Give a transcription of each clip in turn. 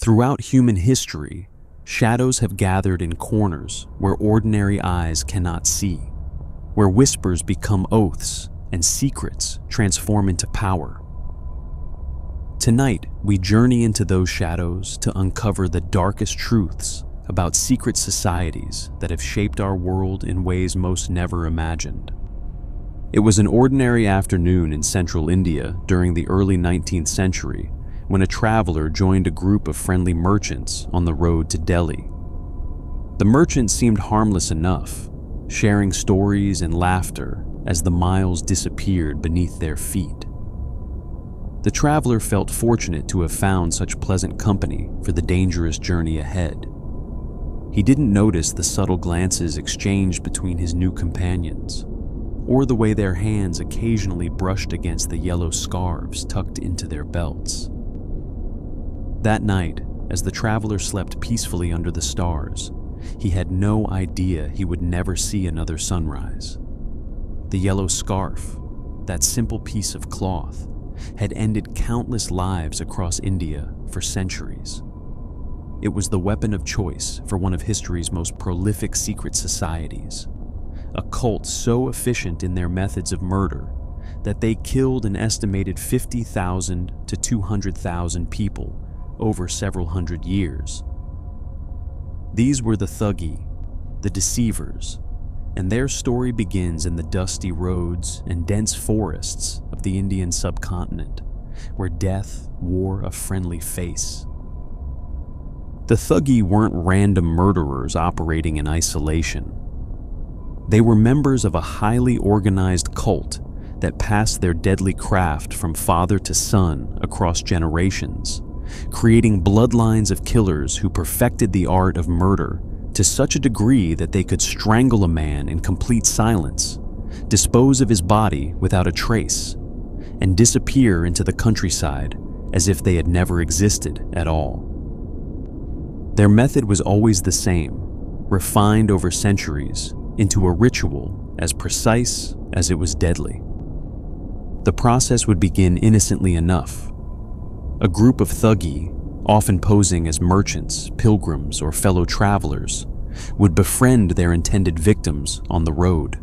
Throughout human history, shadows have gathered in corners where ordinary eyes cannot see, where whispers become oaths and secrets transform into power. Tonight, we journey into those shadows to uncover the darkest truths about secret societies that have shaped our world in ways most never imagined. It was an ordinary afternoon in central India during the early 19th century when a traveler joined a group of friendly merchants on the road to Delhi. The merchants seemed harmless enough, sharing stories and laughter as the miles disappeared beneath their feet. The traveler felt fortunate to have found such pleasant company for the dangerous journey ahead. He didn't notice the subtle glances exchanged between his new companions, or the way their hands occasionally brushed against the yellow scarves tucked into their belts. That night, as the traveler slept peacefully under the stars, he had no idea he would never see another sunrise. The yellow scarf, that simple piece of cloth, had ended countless lives across India for centuries. It was the weapon of choice for one of history's most prolific secret societies, a cult so efficient in their methods of murder that they killed an estimated 50,000 to 200,000 people over several hundred years. These were the Thuggee, the deceivers, and their story begins in the dusty roads and dense forests of the Indian subcontinent, where death wore a friendly face. The Thuggee weren't random murderers operating in isolation. They were members of a highly organized cult that passed their deadly craft from father to son across generations, creating bloodlines of killers who perfected the art of murder to such a degree that they could strangle a man in complete silence, dispose of his body without a trace, and disappear into the countryside as if they had never existed at all. Their method was always the same, refined over centuries into a ritual as precise as it was deadly. The process would begin innocently enough. A group of Thuggee, often posing as merchants, pilgrims, or fellow travelers, would befriend their intended victims on the road.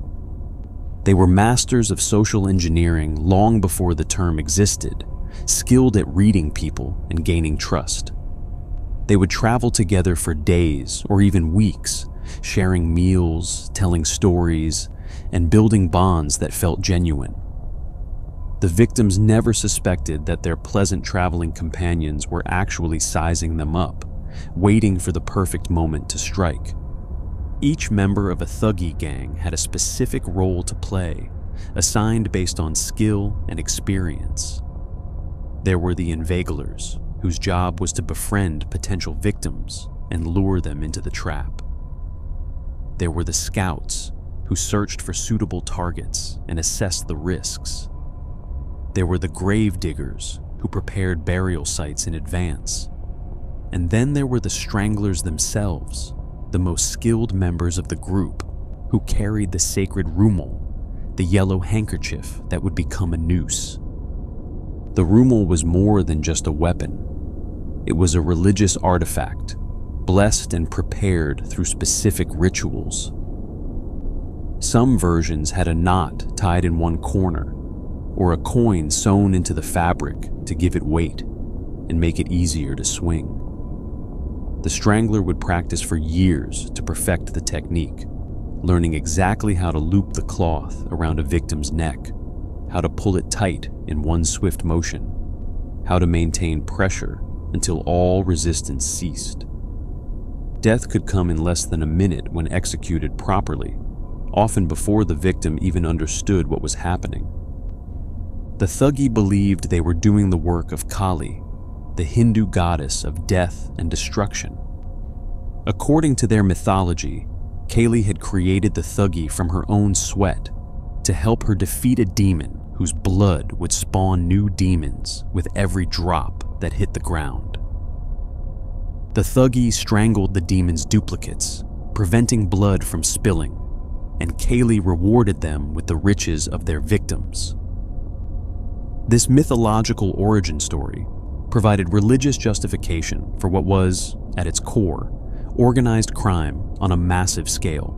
They were masters of social engineering long before the term existed, skilled at reading people and gaining trust. They would travel together for days or even weeks, sharing meals, telling stories, and building bonds that felt genuine. The victims never suspected that their pleasant traveling companions were actually sizing them up, waiting for the perfect moment to strike. Each member of a Thuggee gang had a specific role to play, assigned based on skill and experience. There were the inveiglers, whose job was to befriend potential victims and lure them into the trap. There were the scouts, who searched for suitable targets and assessed the risks. There were the grave diggers, who prepared burial sites in advance. And then there were the stranglers themselves, the most skilled members of the group, who carried the sacred rumal, the yellow handkerchief that would become a noose. The rumal was more than just a weapon. It was a religious artifact, blessed and prepared through specific rituals. Some versions had a knot tied in one corner, or a coin sewn into the fabric to give it weight and make it easier to swing. The strangler would practice for years to perfect the technique, learning exactly how to loop the cloth around a victim's neck, how to pull it tight in one swift motion, how to maintain pressure until all resistance ceased. Death could come in less than a minute when executed properly, often before the victim even understood what was happening. The Thuggee believed they were doing the work of Kali, the Hindu goddess of death and destruction. According to their mythology, Kali had created the Thuggee from her own sweat to help her defeat a demon whose blood would spawn new demons with every drop that hit the ground. The Thuggee strangled the demon's duplicates, preventing blood from spilling, and Kali rewarded them with the riches of their victims. This mythological origin story, provided religious justification for what was, at its core, organized crime on a massive scale.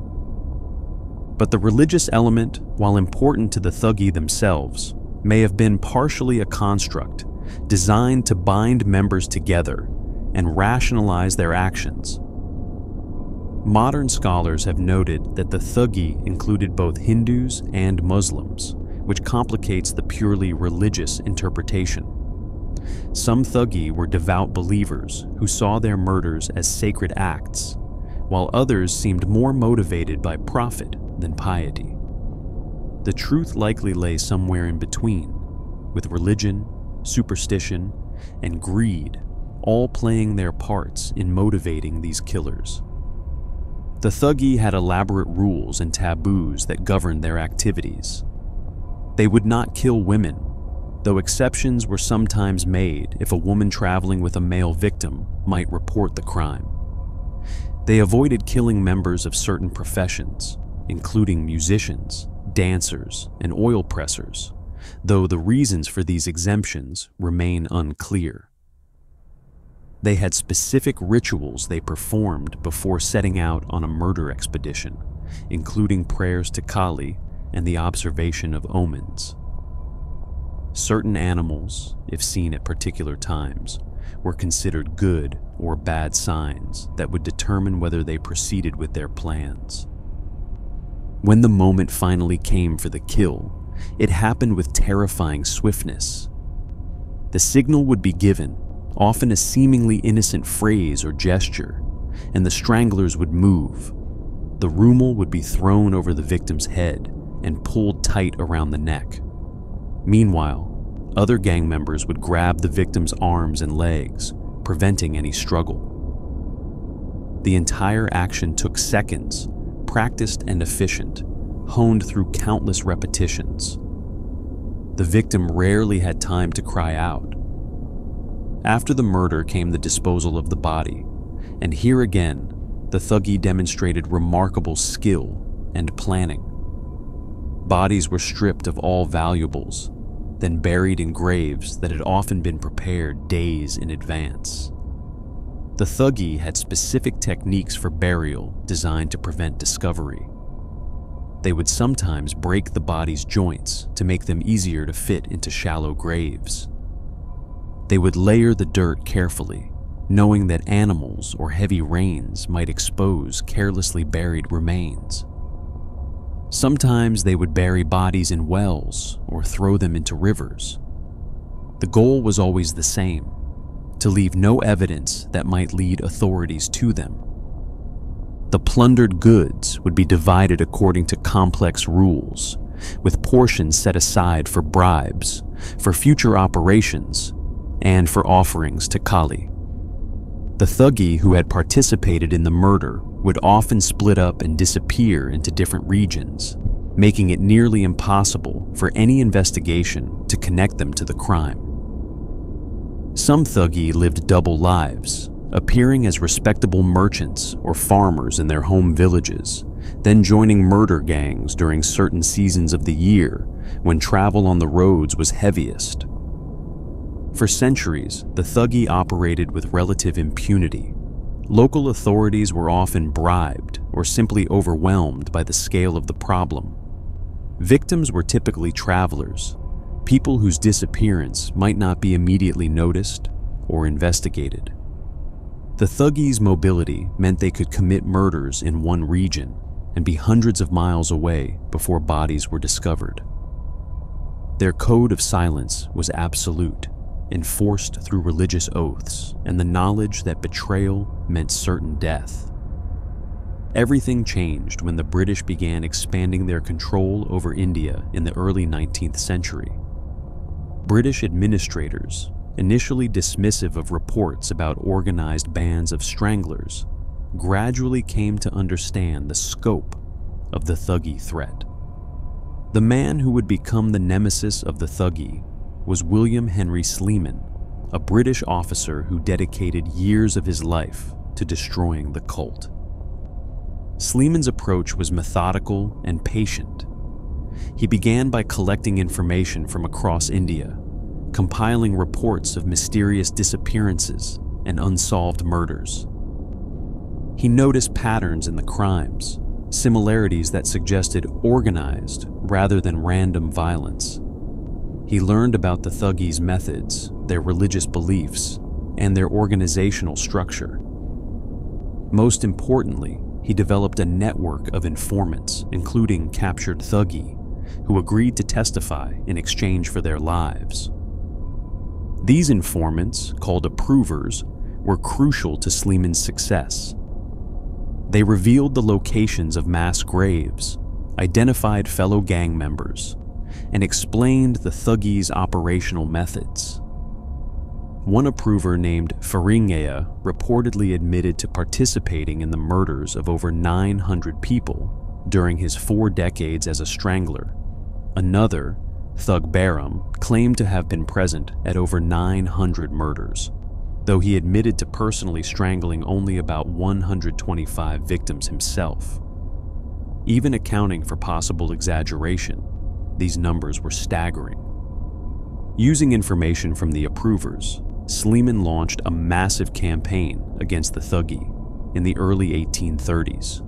But the religious element, while important to the Thuggee themselves, may have been partially a construct designed to bind members together and rationalize their actions. Modern scholars have noted that the Thuggee included both Hindus and Muslims, which complicates the purely religious interpretation. Some Thuggee were devout believers who saw their murders as sacred acts, while others seemed more motivated by profit than piety. The truth likely lay somewhere in between, with religion, superstition, and greed all playing their parts in motivating these killers. The Thuggee had elaborate rules and taboos that governed their activities. They would not kill women, though exceptions were sometimes made if a woman traveling with a male victim might report the crime. They avoided killing members of certain professions, including musicians, dancers, and oil pressers, though the reasons for these exemptions remain unclear. They had specific rituals they performed before setting out on a murder expedition, including prayers to Kali and the observation of omens. Certain animals, if seen at particular times, were considered good or bad signs that would determine whether they proceeded with their plans. When the moment finally came for the kill, it happened with terrifying swiftness. The signal would be given, often a seemingly innocent phrase or gesture, and the stranglers would move. The rumal would be thrown over the victim's head and pulled tight around the neck. Meanwhile, other gang members would grab the victim's arms and legs, preventing any struggle. The entire action took seconds, practiced and efficient, honed through countless repetitions. The victim rarely had time to cry out. After the murder came the disposal of the body, and here again, the Thuggee demonstrated remarkable skill and planning. Bodies were stripped of all valuables, then buried in graves that had often been prepared days in advance. The Thuggee had specific techniques for burial designed to prevent discovery. They would sometimes break the body's joints to make them easier to fit into shallow graves. They would layer the dirt carefully, knowing that animals or heavy rains might expose carelessly buried remains. Sometimes they would bury bodies in wells or throw them into rivers. The goal was always the same: to leave no evidence that might lead authorities to them. The plundered goods would be divided according to complex rules, with portions set aside for bribes, for future operations, and for offerings to Kali. The Thuggee who had participated in the murder would often split up and disappear into different regions, making it nearly impossible for any investigation to connect them to the crime. Some Thuggee lived double lives, appearing as respectable merchants or farmers in their home villages, then joining murder gangs during certain seasons of the year when travel on the roads was heaviest. For centuries, the Thuggee operated with relative impunity. Local authorities were often bribed or simply overwhelmed by the scale of the problem. Victims were typically travelers, people whose disappearance might not be immediately noticed or investigated. The Thuggees' mobility meant they could commit murders in one region and be hundreds of miles away before bodies were discovered. Their code of silence was absolute, enforced through religious oaths and the knowledge that betrayal meant certain death. Everything changed when the British began expanding their control over India in the early 19th century. British administrators, initially dismissive of reports about organized bands of stranglers, gradually came to understand the scope of the Thuggee threat. The man who would become the nemesis of the Thuggee was William Henry Sleeman, a British officer who dedicated years of his life to destroying the cult. Sleeman's approach was methodical and patient. He began by collecting information from across India, compiling reports of mysterious disappearances and unsolved murders. He noticed patterns in the crimes, similarities that suggested organized rather than random violence. He learned about the Thuggees' methods, their religious beliefs, and their organizational structure. Most importantly, he developed a network of informants, including captured Thuggee, who agreed to testify in exchange for their lives. These informants, called approvers, were crucial to Sleeman's success. They revealed the locations of mass graves, identified fellow gang members, and explained the Thuggees' operational methods. One approver named Faringea reportedly admitted to participating in the murders of over 900 people during his 4 decades as a strangler. Another, Thug Baram, claimed to have been present at over 900 murders, though he admitted to personally strangling only about 125 victims himself. Even accounting for possible exaggeration, these numbers were staggering. Using information from the approvers, Sleeman launched a massive campaign against the Thuggee in the early 1830s.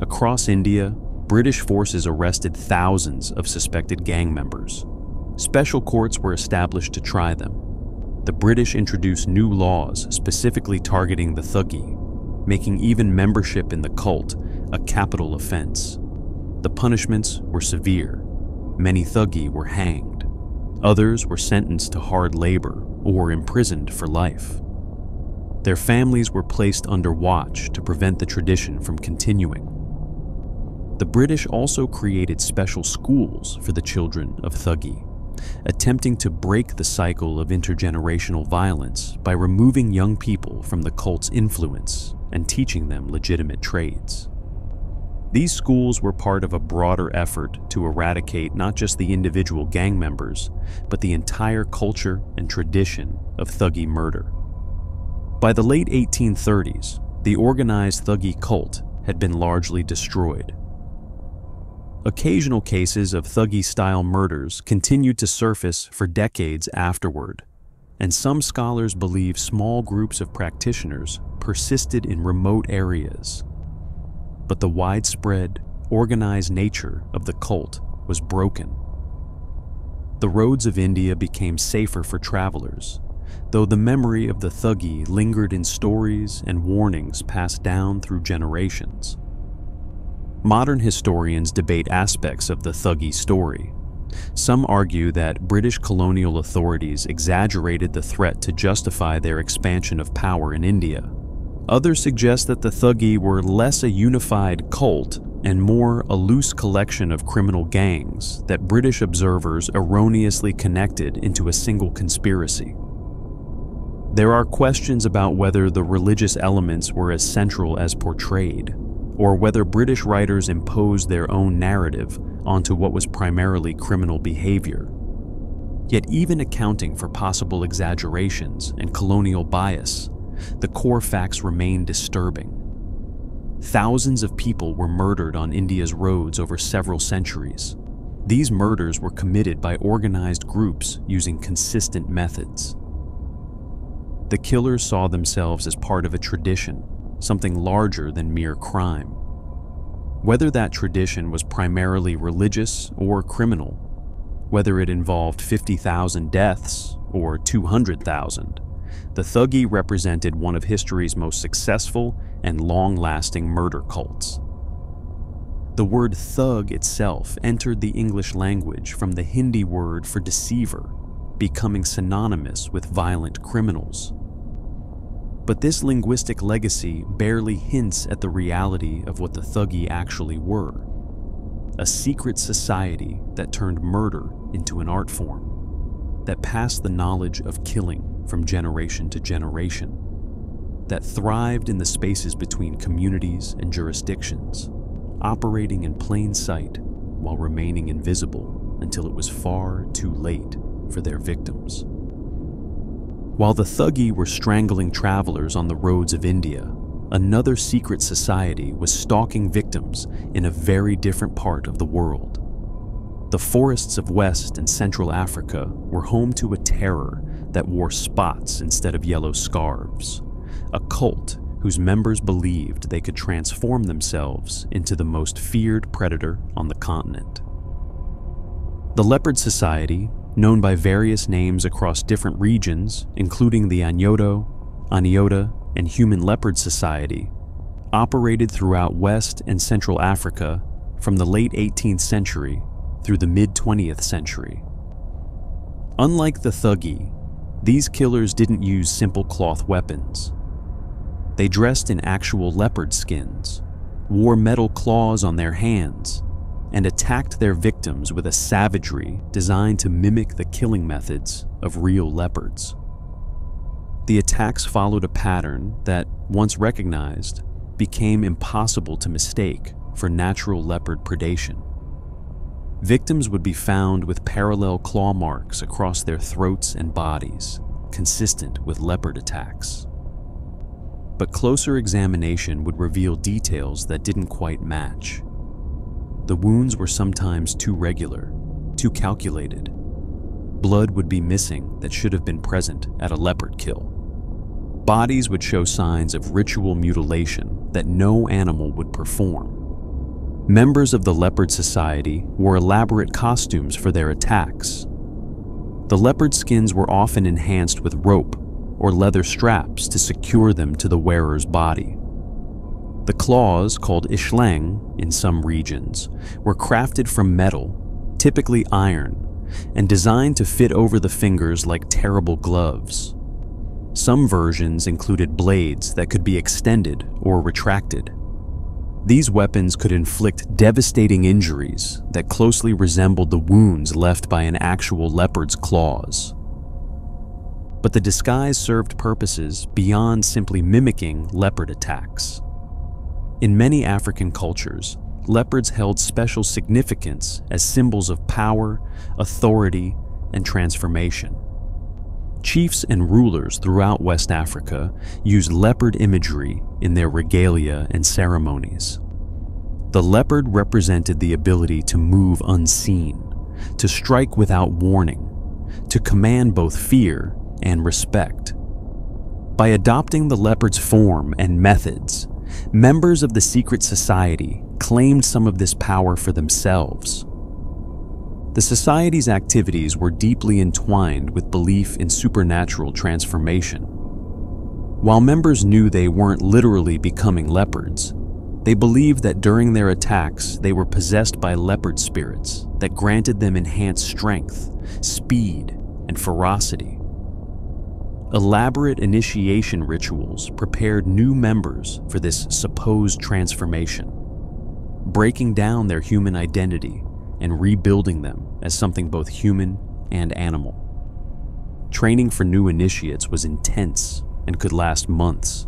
Across India, British forces arrested thousands of suspected gang members. Special courts were established to try them. The British introduced new laws specifically targeting the Thuggee, making even membership in the cult a capital offense. The punishments were severe. Many Thuggee were hanged. Others were sentenced to hard labor or imprisoned for life. Their families were placed under watch to prevent the tradition from continuing. The British also created special schools for the children of Thuggee, attempting to break the cycle of intergenerational violence by removing young people from the cult's influence and teaching them legitimate trades. These schools were part of a broader effort to eradicate not just the individual gang members, but the entire culture and tradition of Thuggee murder. By the late 1830s, the organized Thuggee cult had been largely destroyed. Occasional cases of Thuggee-style murders continued to surface for decades afterward, and some scholars believe small groups of practitioners persisted in remote areas. But the widespread, organized nature of the cult was broken. The roads of India became safer for travelers, though the memory of the Thuggee lingered in stories and warnings passed down through generations. Modern historians debate aspects of the Thuggee story. Some argue that British colonial authorities exaggerated the threat to justify their expansion of power in India. Others suggest that the Thuggee were less a unified cult and more a loose collection of criminal gangs that British observers erroneously connected into a single conspiracy. There are questions about whether the religious elements were as central as portrayed, or whether British writers imposed their own narrative onto what was primarily criminal behavior. Yet even accounting for possible exaggerations and colonial bias, the core facts remain disturbing. Thousands of people were murdered on India's roads over several centuries. These murders were committed by organized groups using consistent methods. The killers saw themselves as part of a tradition, something larger than mere crime. Whether that tradition was primarily religious or criminal, whether it involved 50,000 deaths or 200,000, the Thuggee represented one of history's most successful and long-lasting murder cults. The word thug itself entered the English language from the Hindi word for deceiver, becoming synonymous with violent criminals. But this linguistic legacy barely hints at the reality of what the Thuggee actually were: a secret society that turned murder into an art form, that passed the knowledge of killing from generation to generation, that thrived in the spaces between communities and jurisdictions, operating in plain sight while remaining invisible until it was far too late for their victims. While the Thuggee were strangling travelers on the roads of India, another secret society was stalking victims in a very different part of the world. The forests of West and Central Africa were home to a terror that wore spots instead of yellow scarves, a cult whose members believed they could transform themselves into the most feared predator on the continent. The Leopard Society, known by various names across different regions, including the Anyota, and Human Leopard Society, operated throughout West and Central Africa from the late 18th century through the mid-20th century. Unlike the Thuggee, these killers didn't use simple cloth weapons. They dressed in actual leopard skins, wore metal claws on their hands, and attacked their victims with a savagery designed to mimic the killing methods of real leopards. The attacks followed a pattern that, once recognized, became impossible to mistake for natural leopard predation. Victims would be found with parallel claw marks across their throats and bodies, consistent with leopard attacks. But closer examination would reveal details that didn't quite match. The wounds were sometimes too regular, too calculated. Blood would be missing that should have been present at a leopard kill. Bodies would show signs of ritual mutilation that no animal would perform. Members of the Leopard Society wore elaborate costumes for their attacks. The leopard skins were often enhanced with rope or leather straps to secure them to the wearer's body. The claws, called ishlang in some regions, were crafted from metal, typically iron, and designed to fit over the fingers like terrible gloves. Some versions included blades that could be extended or retracted. These weapons could inflict devastating injuries that closely resembled the wounds left by an actual leopard's claws. But the disguise served purposes beyond simply mimicking leopard attacks. In many African cultures, leopards held special significance as symbols of power, authority, and transformation. Chiefs and rulers throughout West Africa used leopard imagery in their regalia and ceremonies. The leopard represented the ability to move unseen, to strike without warning, to command both fear and respect. By adopting the leopard's form and methods, members of the secret society claimed some of this power for themselves. The society's activities were deeply entwined with belief in supernatural transformation. While members knew they weren't literally becoming leopards, they believed that during their attacks they were possessed by leopard spirits that granted them enhanced strength, speed, and ferocity. Elaborate initiation rituals prepared new members for this supposed transformation, breaking down their human identity and rebuilding them as something both human and animal. Training for new initiates was intense and could last months.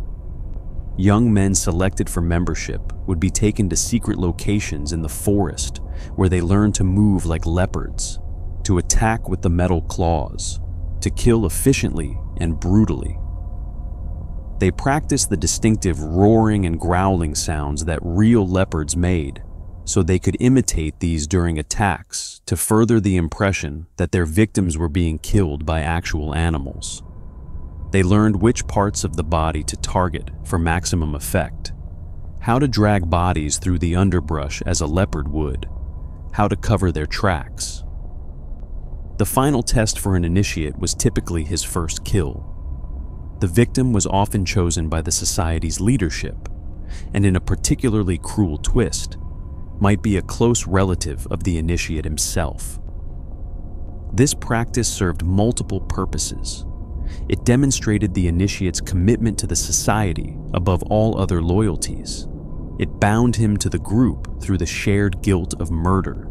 Young men selected for membership would be taken to secret locations in the forest where they learned to move like leopards, to attack with the metal claws, to kill efficiently and brutally. They practiced the distinctive roaring and growling sounds that real leopards made, so they could imitate these during attacks to further the impression that their victims were being killed by actual animals. They learned which parts of the body to target for maximum effect, how to drag bodies through the underbrush as a leopard would, how to cover their tracks. The final test for an initiate was typically his first kill. The victim was often chosen by the society's leadership, and in a particularly cruel twist, might be a close relative of the initiate himself. This practice served multiple purposes. It demonstrated the initiate's commitment to the society above all other loyalties. It bound him to the group through the shared guilt of murder,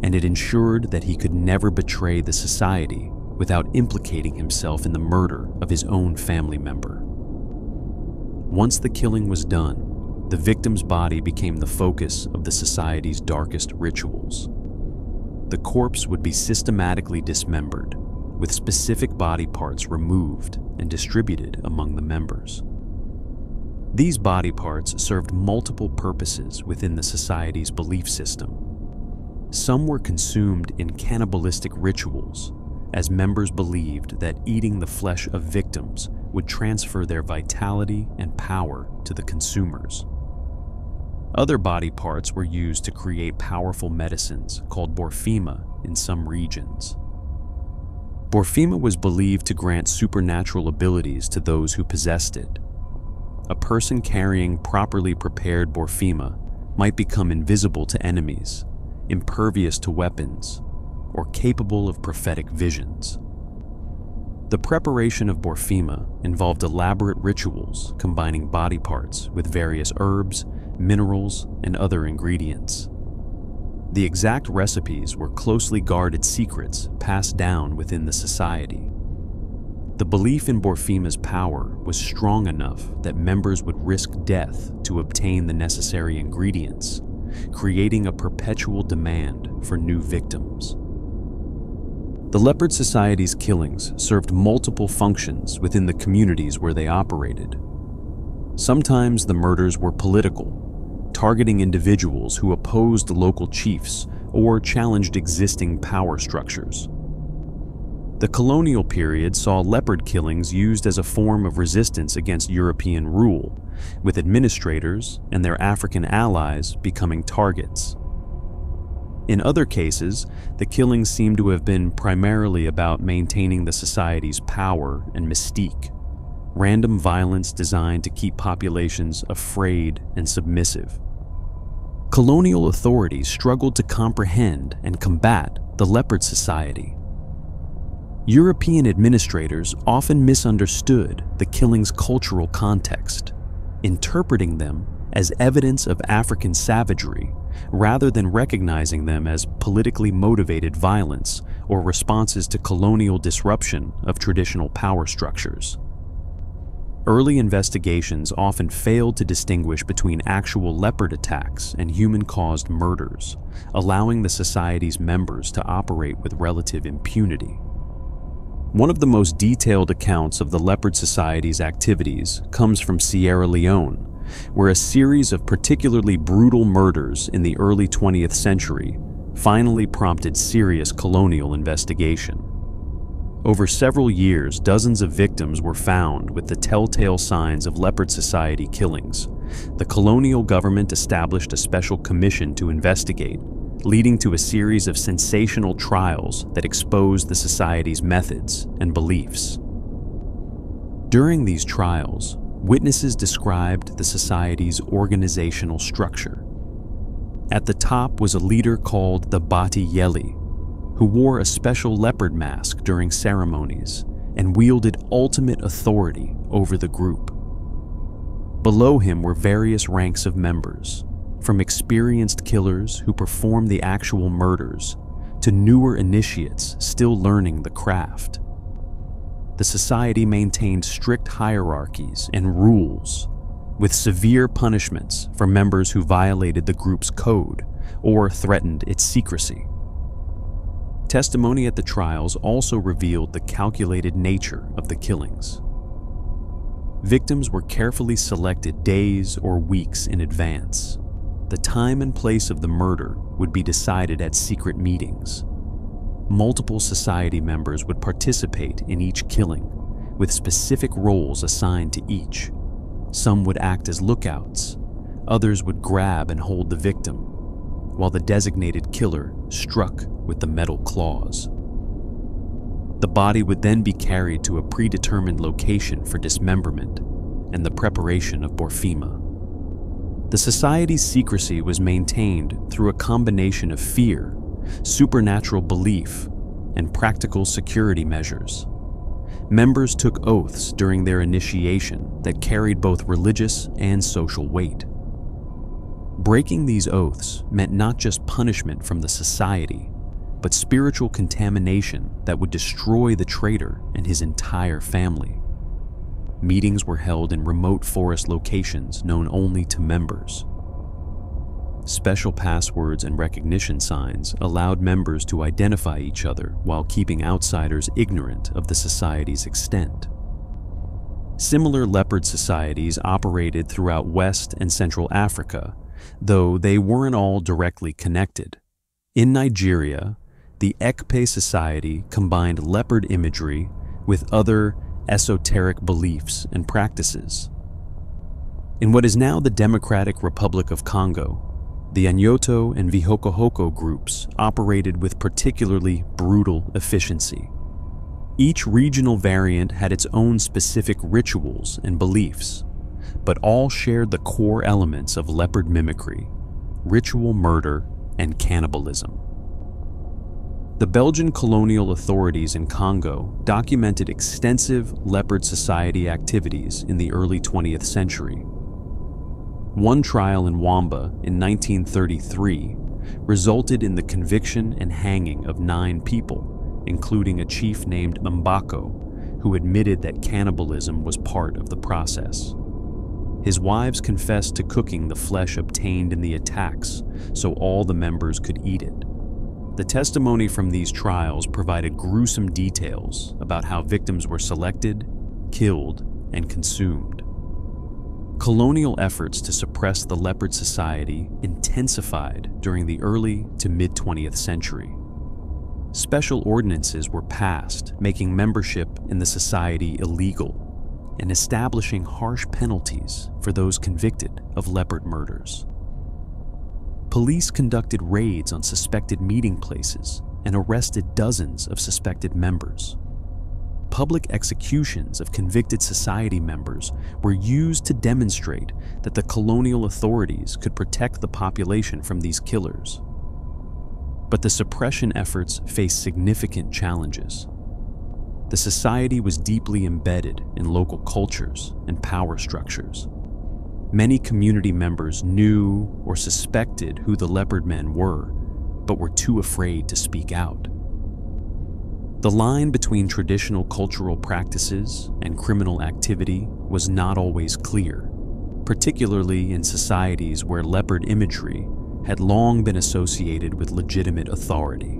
and it ensured that he could never betray the society without implicating himself in the murder of his own family member. Once the killing was done, the victim's body became the focus of the society's darkest rituals. The corpse would be systematically dismembered, with specific body parts removed and distributed among the members. These body parts served multiple purposes within the society's belief system. Some were consumed in cannibalistic rituals, as members believed that eating the flesh of victims would transfer their vitality and power to the consumers. Other body parts were used to create powerful medicines called morphema in some regions. Morphema was believed to grant supernatural abilities to those who possessed it. A person carrying properly prepared morphema might become invisible to enemies, impervious to weapons, or capable of prophetic visions. The preparation of morphema involved elaborate rituals combining body parts with various herbs, minerals, and other ingredients. The exact recipes were closely guarded secrets passed down within the society. The belief in morphema's power was strong enough that members would risk death to obtain the necessary ingredients, creating a perpetual demand for new victims. The Leopard Society's killings served multiple functions within the communities where they operated. Sometimes the murders were political, targeting individuals who opposed local chiefs or challenged existing power structures. The colonial period saw leopard killings used as a form of resistance against European rule, with administrators and their African allies becoming targets. In other cases, the killings seem to have been primarily about maintaining the society's power and mystique, random violence designed to keep populations afraid and submissive. Colonial authorities struggled to comprehend and combat the Leopard Society. European administrators often misunderstood the killings' cultural context, interpreting them as evidence of African savagery rather than recognizing them as politically motivated violence or responses to colonial disruption of traditional power structures. Early investigations often failed to distinguish between actual leopard attacks and human-caused murders, allowing the society's members to operate with relative impunity. One of the most detailed accounts of the Leopard Society's activities comes from Sierra Leone, where a series of particularly brutal murders in the early 20th century finally prompted serious colonial investigation. Over several years, dozens of victims were found with the telltale signs of Leopard Society killings. The colonial government established a special commission to investigate, leading to a series of sensational trials that exposed the society's methods and beliefs. During these trials, witnesses described the society's organizational structure. At the top was a leader called the Bati Yeli, who wore a special leopard mask during ceremonies and wielded ultimate authority over the group. Below him were various ranks of members, from experienced killers who performed the actual murders to newer initiates still learning the craft. The society maintained strict hierarchies and rules, with severe punishments for members who violated the group's code or threatened its secrecy. Testimony at the trials also revealed the calculated nature of the killings. Victims were carefully selected days or weeks in advance. The time and place of the murder would be decided at secret meetings. Multiple society members would participate in each killing, with specific roles assigned to each. Some would act as lookouts, others would grab and hold the victim, while the designated killer struck with the metal claws. The body would then be carried to a predetermined location for dismemberment and the preparation of morphema. The society's secrecy was maintained through a combination of fear, supernatural belief, and practical security measures. Members took oaths during their initiation that carried both religious and social weight. Breaking these oaths meant not just punishment from the society, but spiritual contamination that would destroy the traitor and his entire family. Meetings were held in remote forest locations known only to members. Special passwords and recognition signs allowed members to identify each other while keeping outsiders ignorant of the society's extent. Similar leopard societies operated throughout West and Central Africa, though they weren't all directly connected. In Nigeria, the Ekpe Society combined leopard imagery with other esoteric beliefs and practices. In what is now the Democratic Republic of Congo, the Anyoto and Vihokohoko groups operated with particularly brutal efficiency. Each regional variant had its own specific rituals and beliefs, but all shared the core elements of leopard mimicry, ritual murder, and cannibalism. The Belgian colonial authorities in Congo documented extensive Leopard Society activities in the early 20th century. One trial in Wamba in 1933 resulted in the conviction and hanging of 9 people, including a chief named Mbako, who admitted that cannibalism was part of the process. His wives confessed to cooking the flesh obtained in the attacks so all the members could eat it. The testimony from these trials provided gruesome details about how victims were selected, killed, and consumed. Colonial efforts to suppress the Leopard Society intensified during the early to mid-20th century. Special ordinances were passed, making membership in the society illegal and establishing harsh penalties for those convicted of leopard murders. Police conducted raids on suspected meeting places and arrested dozens of suspected members. Public executions of convicted society members were used to demonstrate that the colonial authorities could protect the population from these killers. But the suppression efforts faced significant challenges. The society was deeply embedded in local cultures and power structures. Many community members knew or suspected who the leopard men were, but were too afraid to speak out. The line between traditional cultural practices and criminal activity was not always clear, particularly in societies where leopard imagery had long been associated with legitimate authority.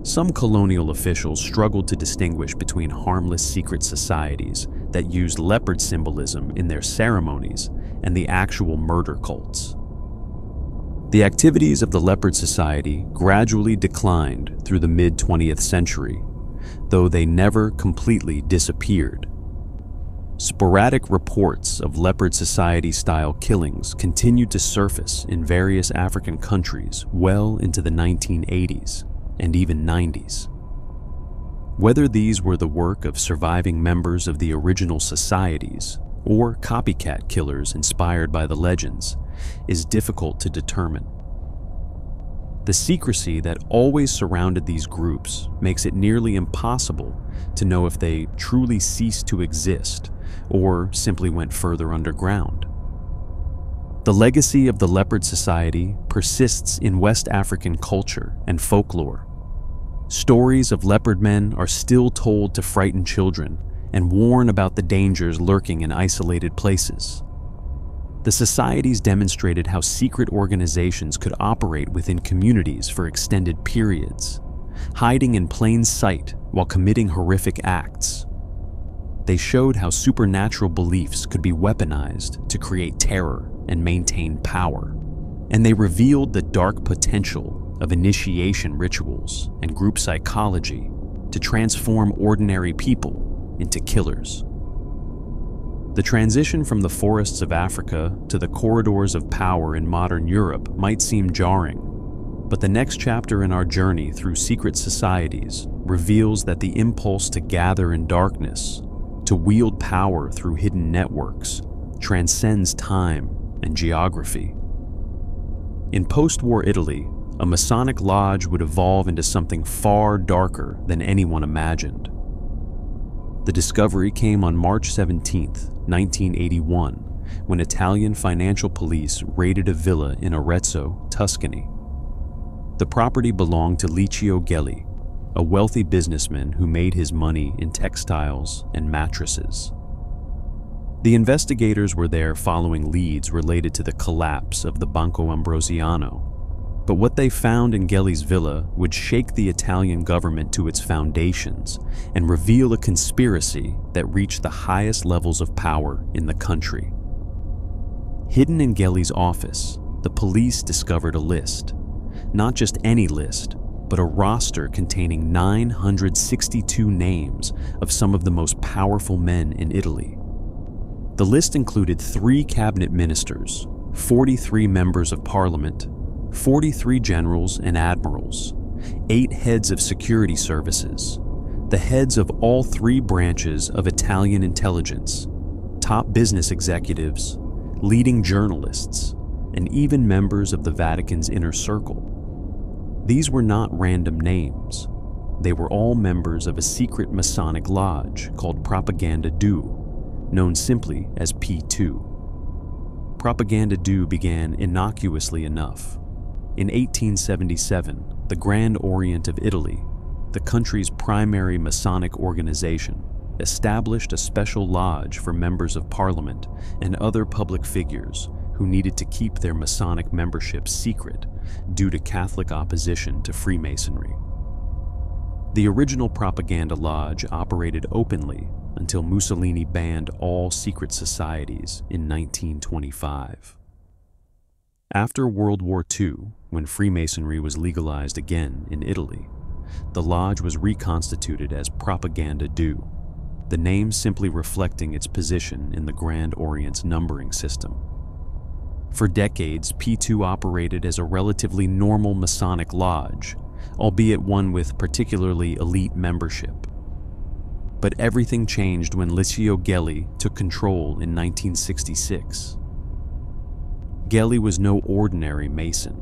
Some colonial officials struggled to distinguish between harmless secret societies that used leopard symbolism in their ceremonies and the actual murder cults. The activities of the Leopard Society gradually declined through the mid-20th century, though they never completely disappeared. Sporadic reports of Leopard Society-style killings continued to surface in various African countries well into the 1980s and even 90s. Whether these were the work of surviving members of the original societies or copycat killers inspired by the legends is difficult to determine. The secrecy that always surrounded these groups makes it nearly impossible to know if they truly ceased to exist or simply went further underground. The legacy of the Leopard Society persists in West African culture and folklore. Stories of leopard men are still told to frighten children and warn about the dangers lurking in isolated places. The societies demonstrated how secret organizations could operate within communities for extended periods, hiding in plain sight while committing horrific acts. They showed how supernatural beliefs could be weaponized to create terror and maintain power, and they revealed the dark potential of initiation rituals and group psychology to transform ordinary people into killers. The transition from the forests of Africa to the corridors of power in modern Europe might seem jarring, but the next chapter in our journey through secret societies reveals that the impulse to gather in darkness, to wield power through hidden networks, transcends time and geography. In post-war Italy, a Masonic lodge would evolve into something far darker than anyone imagined. The discovery came on March 17, 1981, when Italian financial police raided a villa in Arezzo, Tuscany. The property belonged to Licio Gelli, a wealthy businessman who made his money in textiles and mattresses. The investigators were there following leads related to the collapse of the Banco Ambrosiano, but what they found in Gelli's villa would shake the Italian government to its foundations and reveal a conspiracy that reached the highest levels of power in the country. Hidden in Gelli's office, the police discovered a list. Not just any list, but a roster containing 962 names of some of the most powerful men in Italy. The list included 3 cabinet ministers, 43 members of parliament, 43 generals and admirals, 8 heads of security services, the heads of all 3 branches of Italian intelligence, top business executives, leading journalists, and even members of the Vatican's inner circle. These were not random names. They were all members of a secret Masonic lodge called Propaganda Due, known simply as P2. Propaganda Due began innocuously enough. In 1877, the Grand Orient of Italy, the country's primary Masonic organization, established a special lodge for members of parliament and other public figures who needed to keep their Masonic membership secret due to Catholic opposition to Freemasonry. The original Propaganda Lodge operated openly until Mussolini banned all secret societies in 1925. After World War II, when Freemasonry was legalized again in Italy, the lodge was reconstituted as Propaganda Due, the name simply reflecting its position in the Grand Orient's numbering system. For decades, P2 operated as a relatively normal Masonic lodge, albeit one with particularly elite membership. But everything changed when Licio Gelli took control in 1966. Gelli was no ordinary Mason.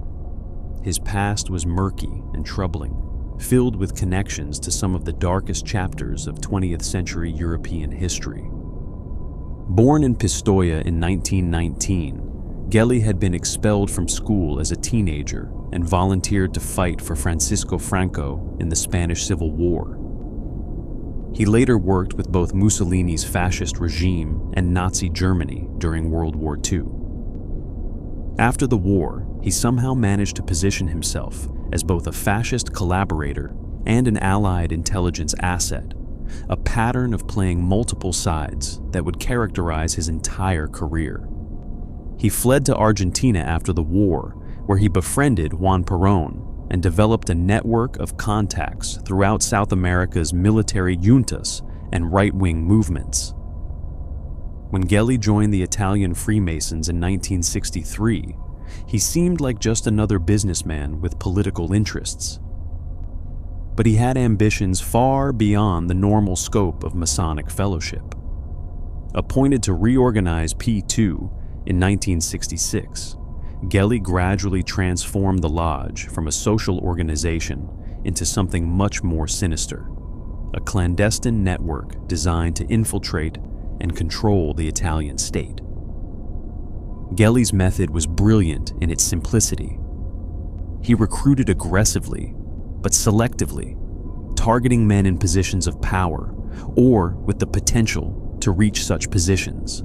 His past was murky and troubling, filled with connections to some of the darkest chapters of 20th century European history. Born in Pistoia in 1919, Gelli had been expelled from school as a teenager and volunteered to fight for Francisco Franco in the Spanish Civil War. He later worked with both Mussolini's fascist regime and Nazi Germany during World War II. After the war, he somehow managed to position himself as both a fascist collaborator and an Allied intelligence asset, a pattern of playing multiple sides that would characterize his entire career. He fled to Argentina after the war, where he befriended Juan Perón and developed a network of contacts throughout South America's military juntas and right-wing movements. When Gelli joined the Italian Freemasons in 1963, he seemed like just another businessman with political interests. But he had ambitions far beyond the normal scope of Masonic fellowship. Appointed to reorganize P2 in 1966, Gelli gradually transformed the lodge from a social organization into something much more sinister, a clandestine network designed to infiltrate and control the Italian state. Gelli's method was brilliant in its simplicity. He recruited aggressively, but selectively, targeting men in positions of power or with the potential to reach such positions.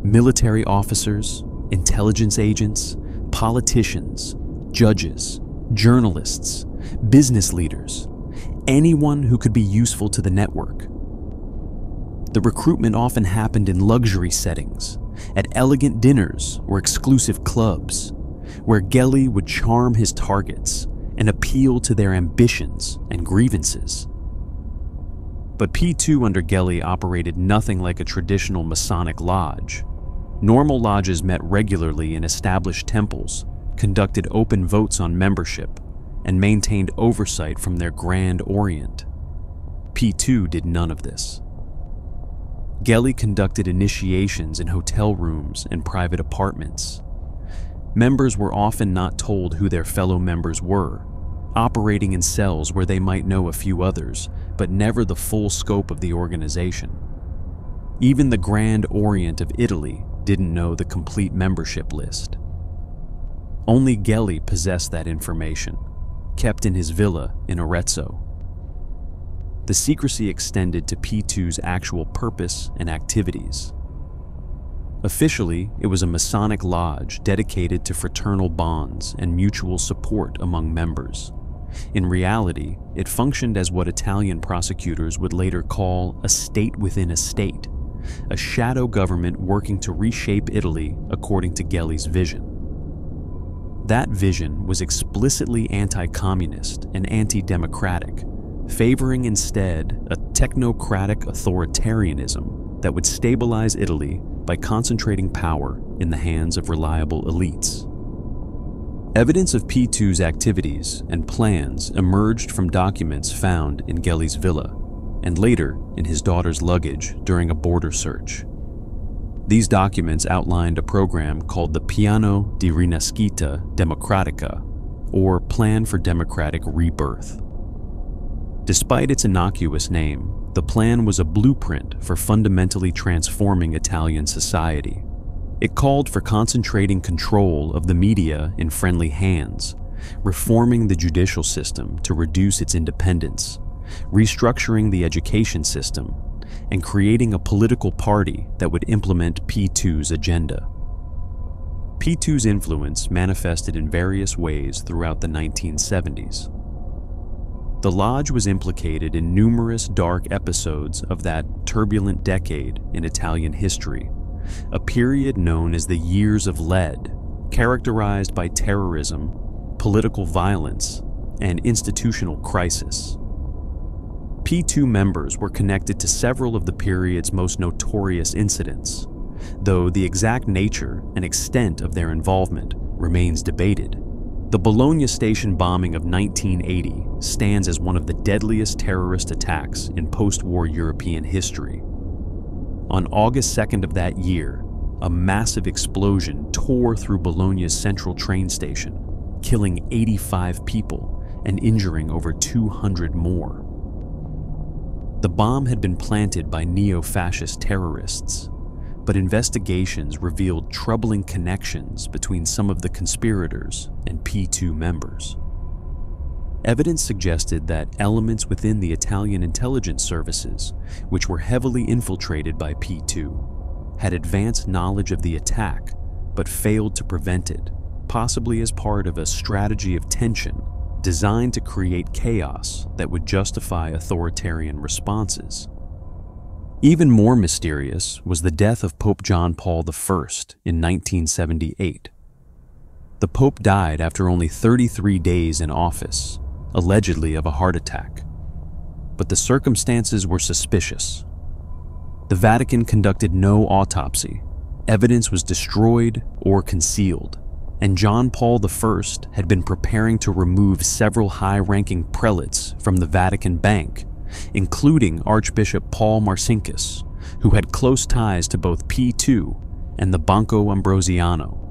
Military officers, intelligence agents, politicians, judges, journalists, business leaders, anyone who could be useful to the network. The recruitment often happened in luxury settings, at elegant dinners or exclusive clubs, where Gelli would charm his targets and appeal to their ambitions and grievances. But P2 under Gelli operated nothing like a traditional Masonic lodge. Normal lodges met regularly in established temples, conducted open votes on membership, and maintained oversight from their Grand Orient. P2 did none of this. Gelli conducted initiations in hotel rooms and private apartments. Members were often not told who their fellow members were, operating in cells where they might know a few others, but never the full scope of the organization. Even the Grand Orient of Italy didn't know the complete membership list. Only Gelli possessed that information, kept in his villa in Arezzo. The secrecy extended to P2's actual purpose and activities. Officially, it was a Masonic lodge dedicated to fraternal bonds and mutual support among members. In reality, it functioned as what Italian prosecutors would later call a state within a state, a shadow government working to reshape Italy according to Gelli's vision. That vision was explicitly anti-communist and anti-democratic, favoring instead a technocratic authoritarianism that would stabilize Italy by concentrating power in the hands of reliable elites. Evidence of P2's activities and plans emerged from documents found in Gelli's villa and later in his daughter's luggage during a border search. These documents outlined a program called the Piano di Rinascita Democratica, or Plan for Democratic Rebirth. Despite its innocuous name, the plan was a blueprint for fundamentally transforming Italian society. It called for concentrating control of the media in friendly hands, reforming the judicial system to reduce its independence, restructuring the education system, and creating a political party that would implement P2's agenda. P2's influence manifested in various ways throughout the 1970s. The Lodge was implicated in numerous dark episodes of that turbulent decade in Italian history, a period known as the Years of Lead, characterized by terrorism, political violence, and institutional crisis. P2 members were connected to several of the period's most notorious incidents, though the exact nature and extent of their involvement remains debated. The Bologna station bombing of 1980 stands as one of the deadliest terrorist attacks in post-war European history. On August 2nd of that year, a massive explosion tore through Bologna's central train station, killing 85 people and injuring over 200 more. The bomb had been planted by neo-fascist terrorists, but investigations revealed troubling connections between some of the conspirators and P2 members. Evidence suggested that elements within the Italian intelligence services, which were heavily infiltrated by P2, had advanced knowledge of the attack but failed to prevent it, possibly as part of a strategy of tension designed to create chaos that would justify authoritarian responses. Even more mysterious was the death of Pope John Paul I in 1978. The Pope died after only 33 days in office, allegedly of a heart attack. But the circumstances were suspicious. The Vatican conducted no autopsy, evidence was destroyed or concealed, and John Paul I had been preparing to remove several high-ranking prelates from the Vatican Bank, including Archbishop Paul Marcinkus, who had close ties to both P2 and the Banco Ambrosiano.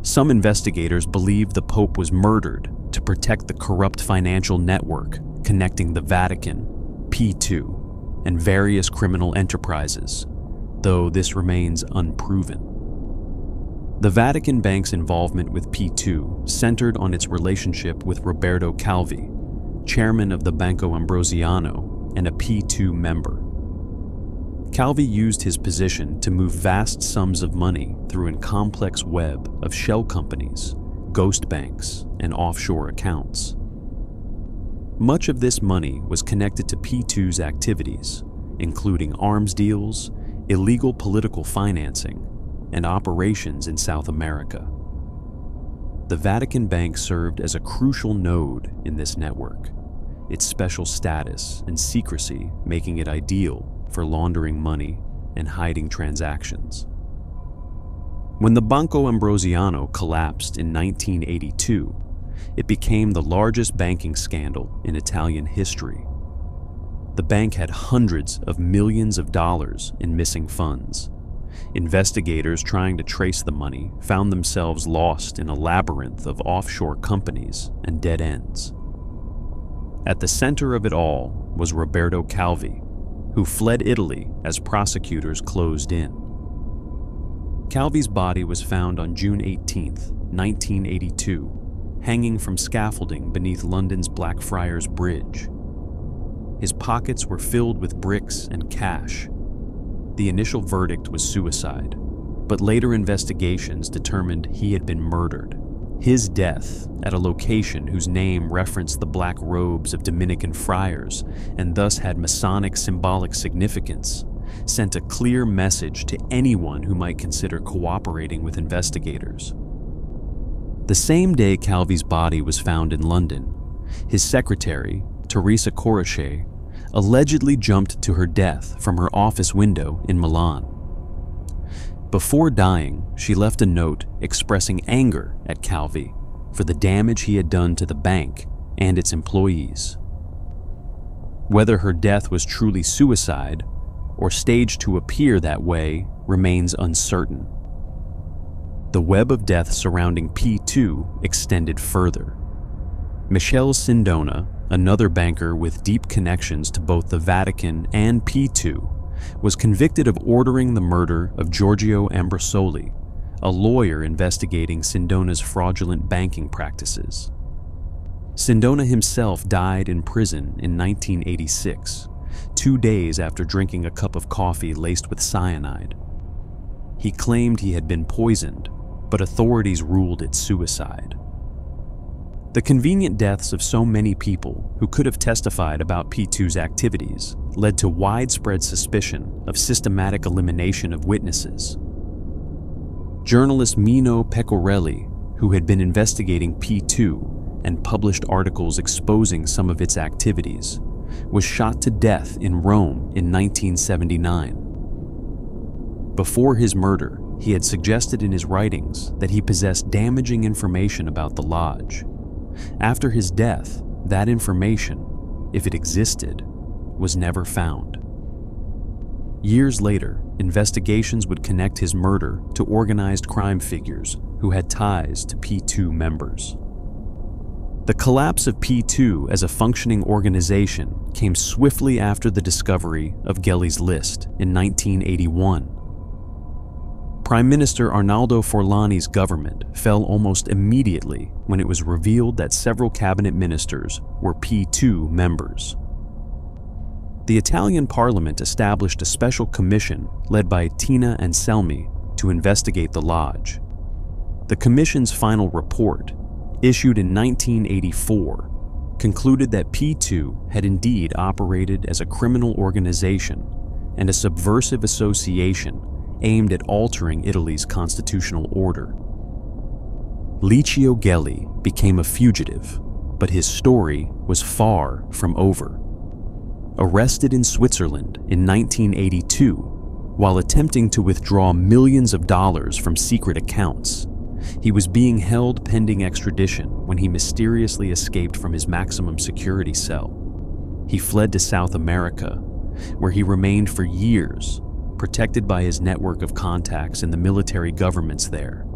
Some investigators believe the Pope was murdered to protect the corrupt financial network connecting the Vatican, P2, and various criminal enterprises, though this remains unproven. The Vatican Bank's involvement with P2 centered on its relationship with Roberto Calvi, chairman of the Banco Ambrosiano and a P2 member. Calvi used his position to move vast sums of money through a complex web of shell companies, ghost banks, and offshore accounts. Much of this money was connected to P2's activities, including arms deals, illegal political financing, and operations in South America. The Vatican Bank served as a crucial node in this network, its special status and secrecy making it ideal for laundering money and hiding transactions. When the Banco Ambrosiano collapsed in 1982, it became the largest banking scandal in Italian history. The bank had hundreds of millions of dollars in missing funds. Investigators trying to trace the money found themselves lost in a labyrinth of offshore companies and dead ends. At the center of it all was Roberto Calvi, who fled Italy as prosecutors closed in. Calvi's body was found on June 18, 1982, hanging from scaffolding beneath London's Blackfriars Bridge. His pockets were filled with bricks and cash. The initial verdict was suicide, but later investigations determined he had been murdered. His death, at a location whose name referenced the black robes of Dominican friars and thus had Masonic symbolic significance, sent a clear message to anyone who might consider cooperating with investigators. The same day Calvi's body was found in London, his secretary, Teresa Corrochet, allegedly jumped to her death from her office window in Milan. Before dying, she left a note expressing anger at Calvi for the damage he had done to the bank and its employees. Whether her death was truly suicide or staged to appear that way remains uncertain. The web of death surrounding P2 extended further. Michele Sindona, another banker with deep connections to both the Vatican and P2, was convicted of ordering the murder of Giorgio Ambrosoli, a lawyer investigating Sindona's fraudulent banking practices. Sindona himself died in prison in 1986, 2 days after drinking a cup of coffee laced with cyanide. He claimed he had been poisoned, but authorities ruled it suicide. The convenient deaths of so many people who could have testified about P2's activities led to widespread suspicion of systematic elimination of witnesses. Journalist Mino Pecorelli, who had been investigating P2 and published articles exposing some of its activities, was shot to death in Rome in 1979. Before his murder, he had suggested in his writings that he possessed damaging information about the lodge. After his death, that information, if it existed, was never found. Years later, investigations would connect his murder to organized crime figures who had ties to P2 members. The collapse of P2 as a functioning organization came swiftly after the discovery of Gelli's list in 1981. Prime Minister Arnaldo Forlani's government fell almost immediately when it was revealed that several cabinet ministers were P2 members. The Italian parliament established a special commission led by Tina Anselmi to investigate the lodge. The commission's final report, issued in 1984, concluded that P2 had indeed operated as a criminal organization and a subversive association aimed at altering Italy's constitutional order. Licio Gelli became a fugitive, but his story was far from over. Arrested in Switzerland in 1982, while attempting to withdraw millions of dollars from secret accounts, he was being held pending extradition when he mysteriously escaped from his maximum security cell. He fled to South America, where he remained for years, protected by his network of contacts in the military governments there.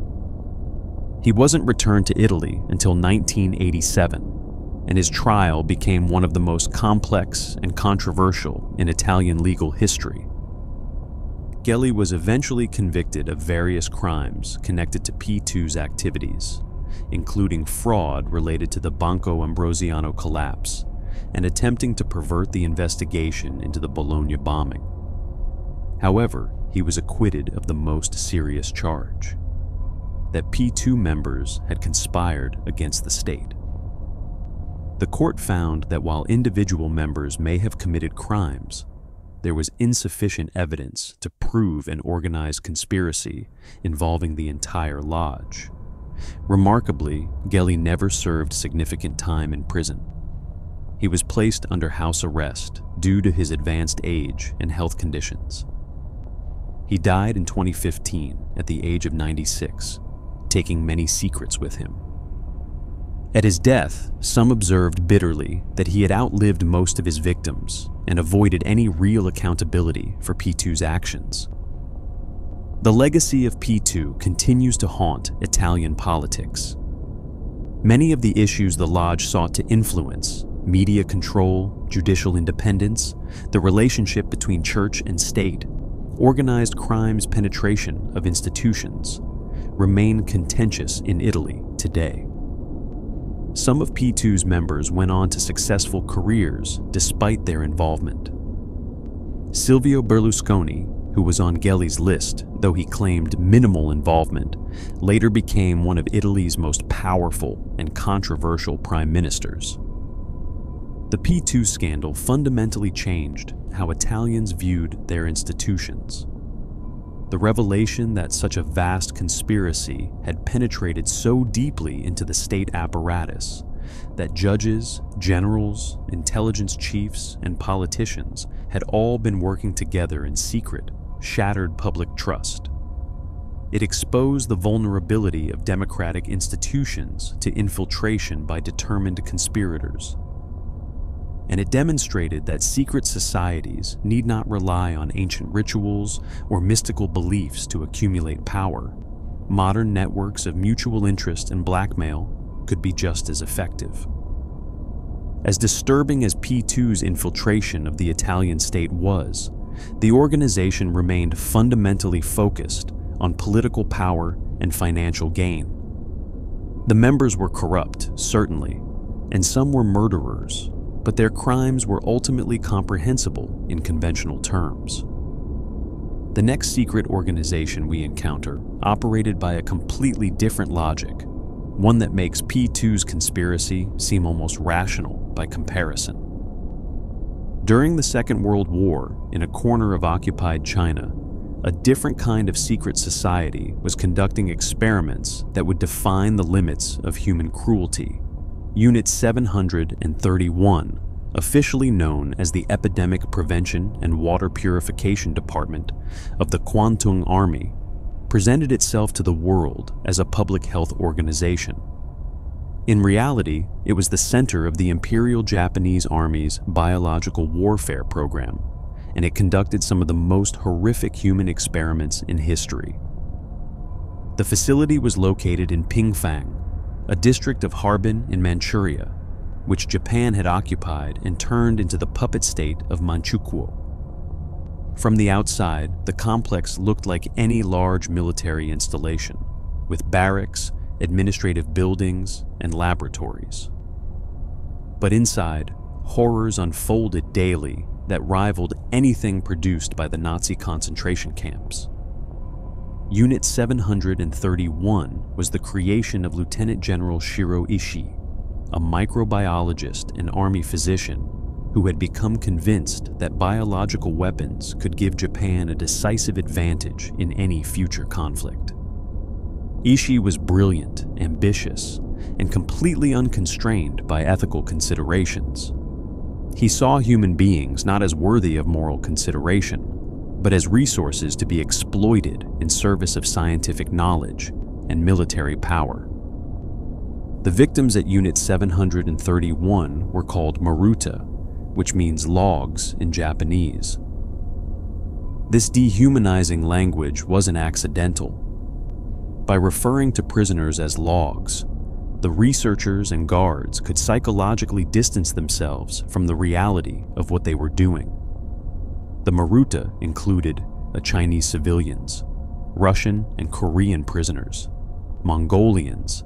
He wasn't returned to Italy until 1987, and his trial became one of the most complex and controversial in Italian legal history. Gelli was eventually convicted of various crimes connected to P2's activities, including fraud related to the Banco Ambrosiano collapse and attempting to pervert the investigation into the Bologna bombing. However, he was acquitted of the most serious charge: that P2 members had conspired against the state. The court found that while individual members may have committed crimes, there was insufficient evidence to prove an organized conspiracy involving the entire lodge. Remarkably, Gelli never served significant time in prison. He was placed under house arrest due to his advanced age and health conditions. He died in 2015 at the age of 96, taking many secrets with him. At his death, some observed bitterly that he had outlived most of his victims and avoided any real accountability for P2's actions. The legacy of P2 continues to haunt Italian politics. Many of the issues the lodge sought to influence, media control, judicial independence, the relationship between church and state, organized crime's penetration of institutions, remain contentious in Italy today. Some of P2's members went on to successful careers despite their involvement. Silvio Berlusconi, who was on Gelli's list, though he claimed minimal involvement, later became one of Italy's most powerful and controversial prime ministers. The P2 scandal fundamentally changed how Italians viewed their institutions. The revelation that such a vast conspiracy had penetrated so deeply into the state apparatus that judges, generals, intelligence chiefs, and politicians had all been working together in secret shattered public trust. It exposed the vulnerability of democratic institutions to infiltration by determined conspirators. And it demonstrated that secret societies need not rely on ancient rituals or mystical beliefs to accumulate power. Modern networks of mutual interest and blackmail could be just as effective. As disturbing as P2's infiltration of the Italian state was, the organization remained fundamentally focused on political power and financial gain. The members were corrupt, certainly, and some were murderers, but their crimes were ultimately comprehensible in conventional terms. The next secret organization we encounter operated by a completely different logic, one that makes P2's conspiracy seem almost rational by comparison. During the Second World War, in a corner of occupied China, a different kind of secret society was conducting experiments that would define the limits of human cruelty. Unit 731, officially known as the Epidemic Prevention and Water Purification Department of the Kwantung Army, presented itself to the world as a public health organization. In reality, it was the center of the Imperial Japanese Army's biological warfare program, and it conducted some of the most horrific human experiments in history. The facility was located in Pingfang, a district of Harbin in Manchuria, which Japan had occupied and turned into the puppet state of Manchukuo. From the outside, the complex looked like any large military installation, with barracks, administrative buildings, and laboratories. But inside, horrors unfolded daily that rivaled anything produced by the Nazi concentration camps. Unit 731 was the creation of Lieutenant General Shiro Ishii, a microbiologist and army physician who had become convinced that biological weapons could give Japan a decisive advantage in any future conflict. Ishii was brilliant, ambitious, and completely unconstrained by ethical considerations. He saw human beings not as worthy of moral consideration, but as resources to be exploited in service of scientific knowledge and military power. The victims at Unit 731 were called Maruta, which means logs in Japanese. This dehumanizing language wasn't accidental. By referring to prisoners as logs, the researchers and guards could psychologically distance themselves from the reality of what they were doing. The Maruta included Chinese civilians, Russian and Korean prisoners, Mongolians,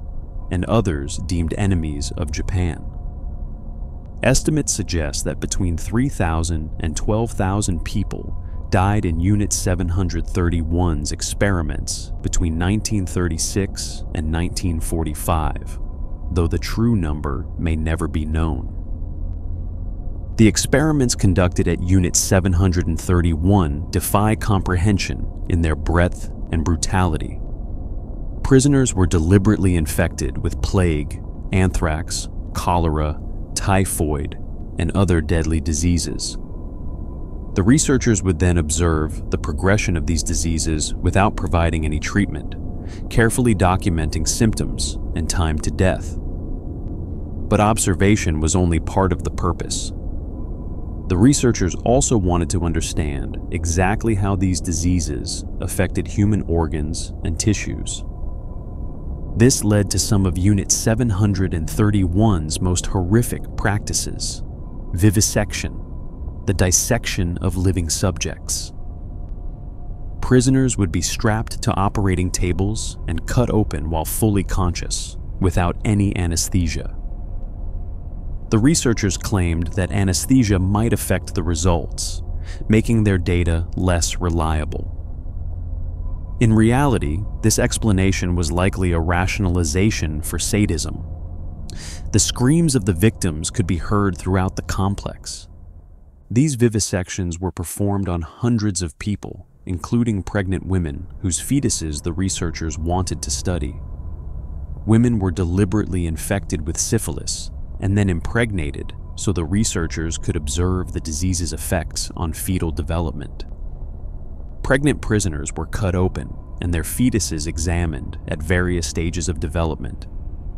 and others deemed enemies of Japan. Estimates suggest that between 3,000 and 12,000 people died in Unit 731's experiments between 1936 and 1945, though the true number may never be known. The experiments conducted at Unit 731 defy comprehension in their breadth and brutality. Prisoners were deliberately infected with plague, anthrax, cholera, typhoid, and other deadly diseases. The researchers would then observe the progression of these diseases without providing any treatment, carefully documenting symptoms and time to death. But observation was only part of the purpose. The researchers also wanted to understand exactly how these diseases affected human organs and tissues. This led to some of Unit 731's most horrific practices: vivisection, the dissection of living subjects. Prisoners would be strapped to operating tables and cut open while fully conscious, without any anesthesia. The researchers claimed that anesthesia might affect the results, making their data less reliable. In reality, this explanation was likely a rationalization for sadism. The screams of the victims could be heard throughout the complex. These vivisections were performed on hundreds of people, including pregnant women whose fetuses the researchers wanted to study. Women were deliberately infected with syphilis and then impregnated so the researchers could observe the disease's effects on fetal development. Pregnant prisoners were cut open and their fetuses examined at various stages of development,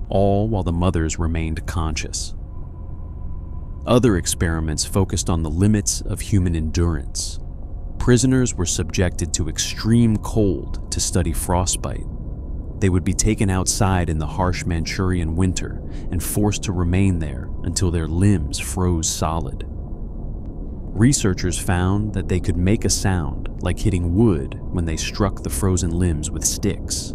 all while the mothers remained conscious. Other experiments focused on the limits of human endurance. Prisoners were subjected to extreme cold to study frostbite. They would be taken outside in the harsh Manchurian winter and forced to remain there until their limbs froze solid. Researchers found that they could make a sound like hitting wood when they struck the frozen limbs with sticks.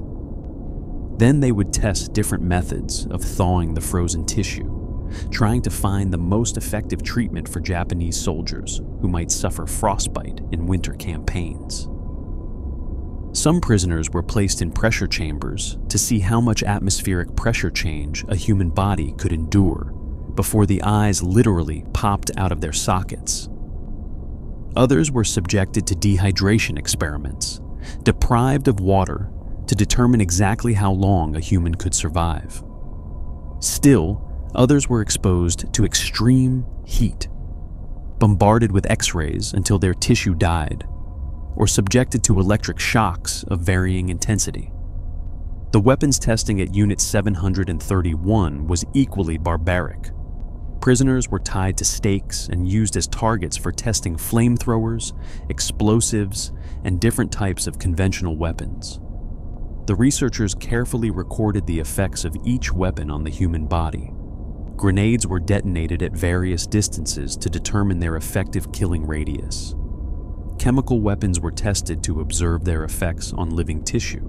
Then they would test different methods of thawing the frozen tissue, trying to find the most effective treatment for Japanese soldiers who might suffer frostbite in winter campaigns. Some prisoners were placed in pressure chambers to see how much atmospheric pressure change a human body could endure before the eyes literally popped out of their sockets. Others were subjected to dehydration experiments, deprived of water to determine exactly how long a human could survive. Still, others were exposed to extreme heat, bombarded with X-rays until their tissue died, or subjected to electric shocks of varying intensity. The weapons testing at Unit 731 was equally barbaric. Prisoners were tied to stakes and used as targets for testing flamethrowers, explosives, and different types of conventional weapons. The researchers carefully recorded the effects of each weapon on the human body. Grenades were detonated at various distances to determine their effective killing radius. Chemical weapons were tested to observe their effects on living tissue.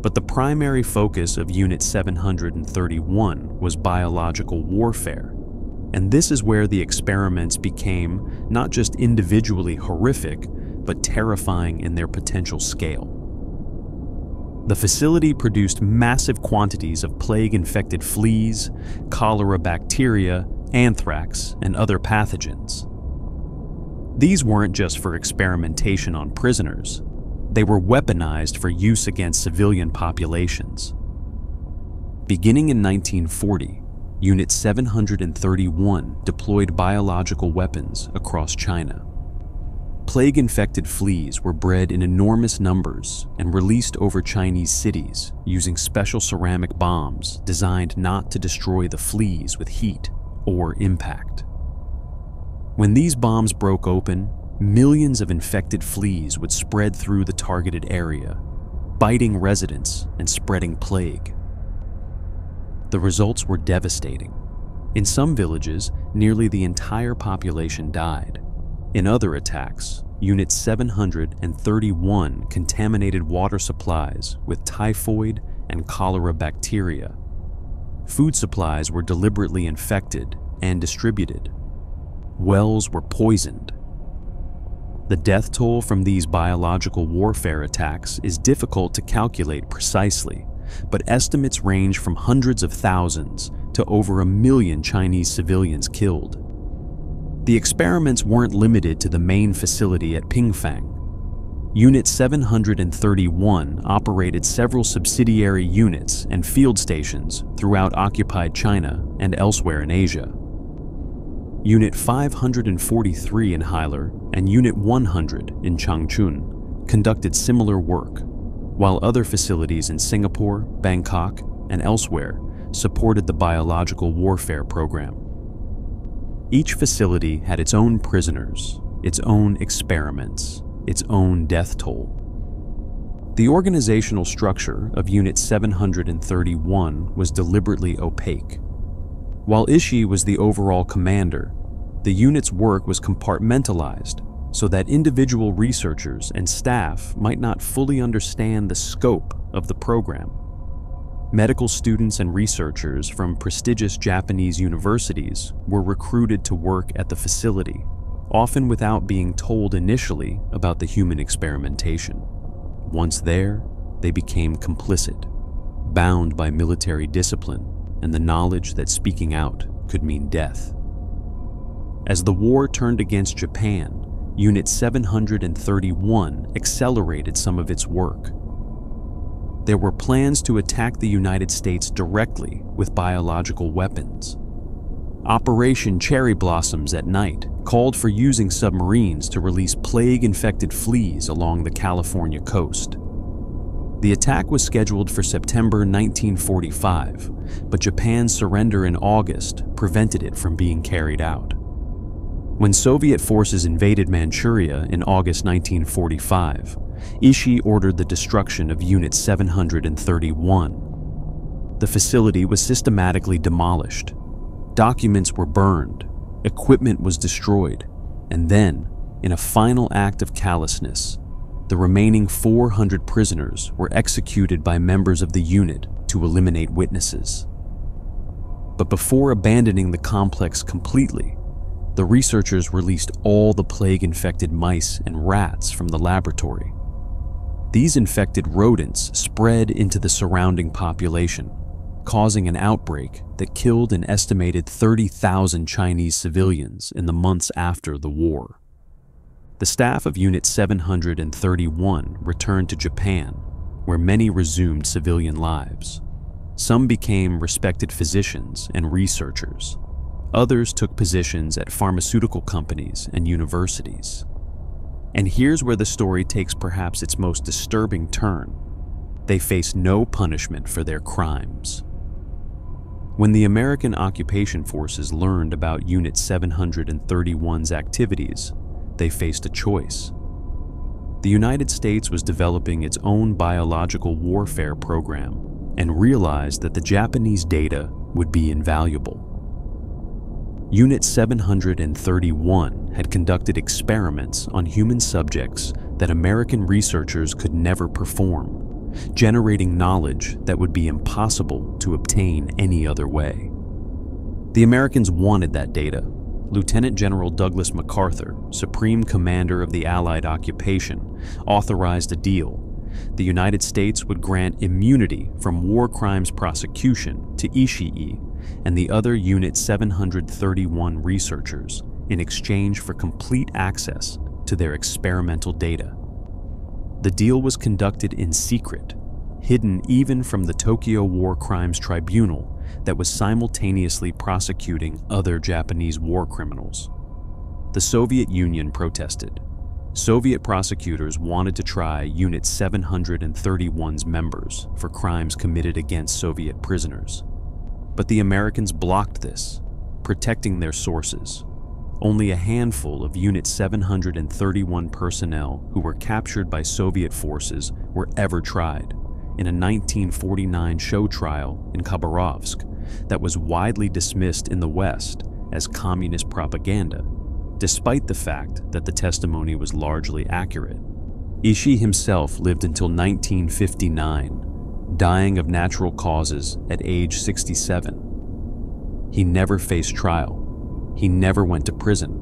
But the primary focus of Unit 731 was biological warfare, and this is where the experiments became not just individually horrific, but terrifying in their potential scale. The facility produced massive quantities of plague-infected fleas, cholera bacteria, anthrax, and other pathogens. These weren't just for experimentation on prisoners. They were weaponized for use against civilian populations. Beginning in 1940, Unit 731 deployed biological weapons across China. Plague-infected fleas were bred in enormous numbers and released over Chinese cities using special ceramic bombs designed not to destroy the fleas with heat or impact. When these bombs broke open, millions of infected fleas would spread through the targeted area, biting residents and spreading plague. The results were devastating. In some villages, nearly the entire population died. In other attacks, Unit 731 contaminated water supplies with typhoid and cholera bacteria. Food supplies were deliberately infected and distributed. Wells were poisoned. The death toll from these biological warfare attacks is difficult to calculate precisely, but estimates range from hundreds of thousands to over 1 million Chinese civilians killed. The experiments weren't limited to the main facility at Pingfang. Unit 731 operated several subsidiary units and field stations throughout occupied China and elsewhere in Asia. Unit 543 in Hailar and Unit 100 in Changchun conducted similar work, while other facilities in Singapore, Bangkok, and elsewhere supported the biological warfare program. Each facility had its own prisoners, its own experiments, its own death toll. The organizational structure of Unit 731 was deliberately opaque. While Ishii was the overall commander, the unit's work was compartmentalized so that individual researchers and staff might not fully understand the scope of the program. Medical students and researchers from prestigious Japanese universities were recruited to work at the facility, often without being told initially about the human experimentation. Once there, they became complicit, bound by military discipline and the knowledge that speaking out could mean death. As the war turned against Japan Unit 731 accelerated some of its work. There were plans to attack the United States directly with biological weapons. Operation Cherry Blossoms at Night called for using submarines to release plague-infected fleas along the California coast. The attack was scheduled for September 1945, but Japan's surrender in August prevented it from being carried out. When Soviet forces invaded Manchuria in August 1945, Ishii ordered the destruction of Unit 731. The facility was systematically demolished. Documents were burned, equipment was destroyed, and then, in a final act of callousness, the remaining 400 prisoners were executed by members of the unit to eliminate witnesses. But before abandoning the complex completely, the researchers released all the plague-infected mice and rats from the laboratory. These infected rodents spread into the surrounding population, causing an outbreak that killed an estimated 30,000 Chinese civilians in the months after the war. The staff of Unit 731 returned to Japan, where many resumed civilian lives. Some became respected physicians and researchers. Others took positions at pharmaceutical companies and universities. And here's where the story takes perhaps its most disturbing turn. They face no punishment for their crimes. When the American occupation forces learned about Unit 731's activities, they faced a choice. The United States was developing its own biological warfare program and realized that the Japanese data would be invaluable. Unit 731 had conducted experiments on human subjects that American researchers could never perform, generating knowledge that would be impossible to obtain any other way. The Americans wanted that data. Lieutenant General Douglas MacArthur, Supreme Commander of the Allied occupation, authorized a deal. The United States would grant immunity from war crimes prosecution to Ishii and the other Unit 731 researchers in exchange for complete access to their experimental data. The deal was conducted in secret, hidden even from the Tokyo War Crimes Tribunal that was simultaneously prosecuting other Japanese war criminals. The Soviet Union protested. Soviet prosecutors wanted to try Unit 731's members for crimes committed against Soviet prisoners. But the Americans blocked this, protecting their sources. Only a handful of Unit 731 personnel who were captured by Soviet forces were ever tried in a 1949 show trial in Khabarovsk that was widely dismissed in the West as communist propaganda, despite the fact that the testimony was largely accurate. Ishii himself lived until 1959, dying of natural causes at age 67. He never faced trial. He never went to prison.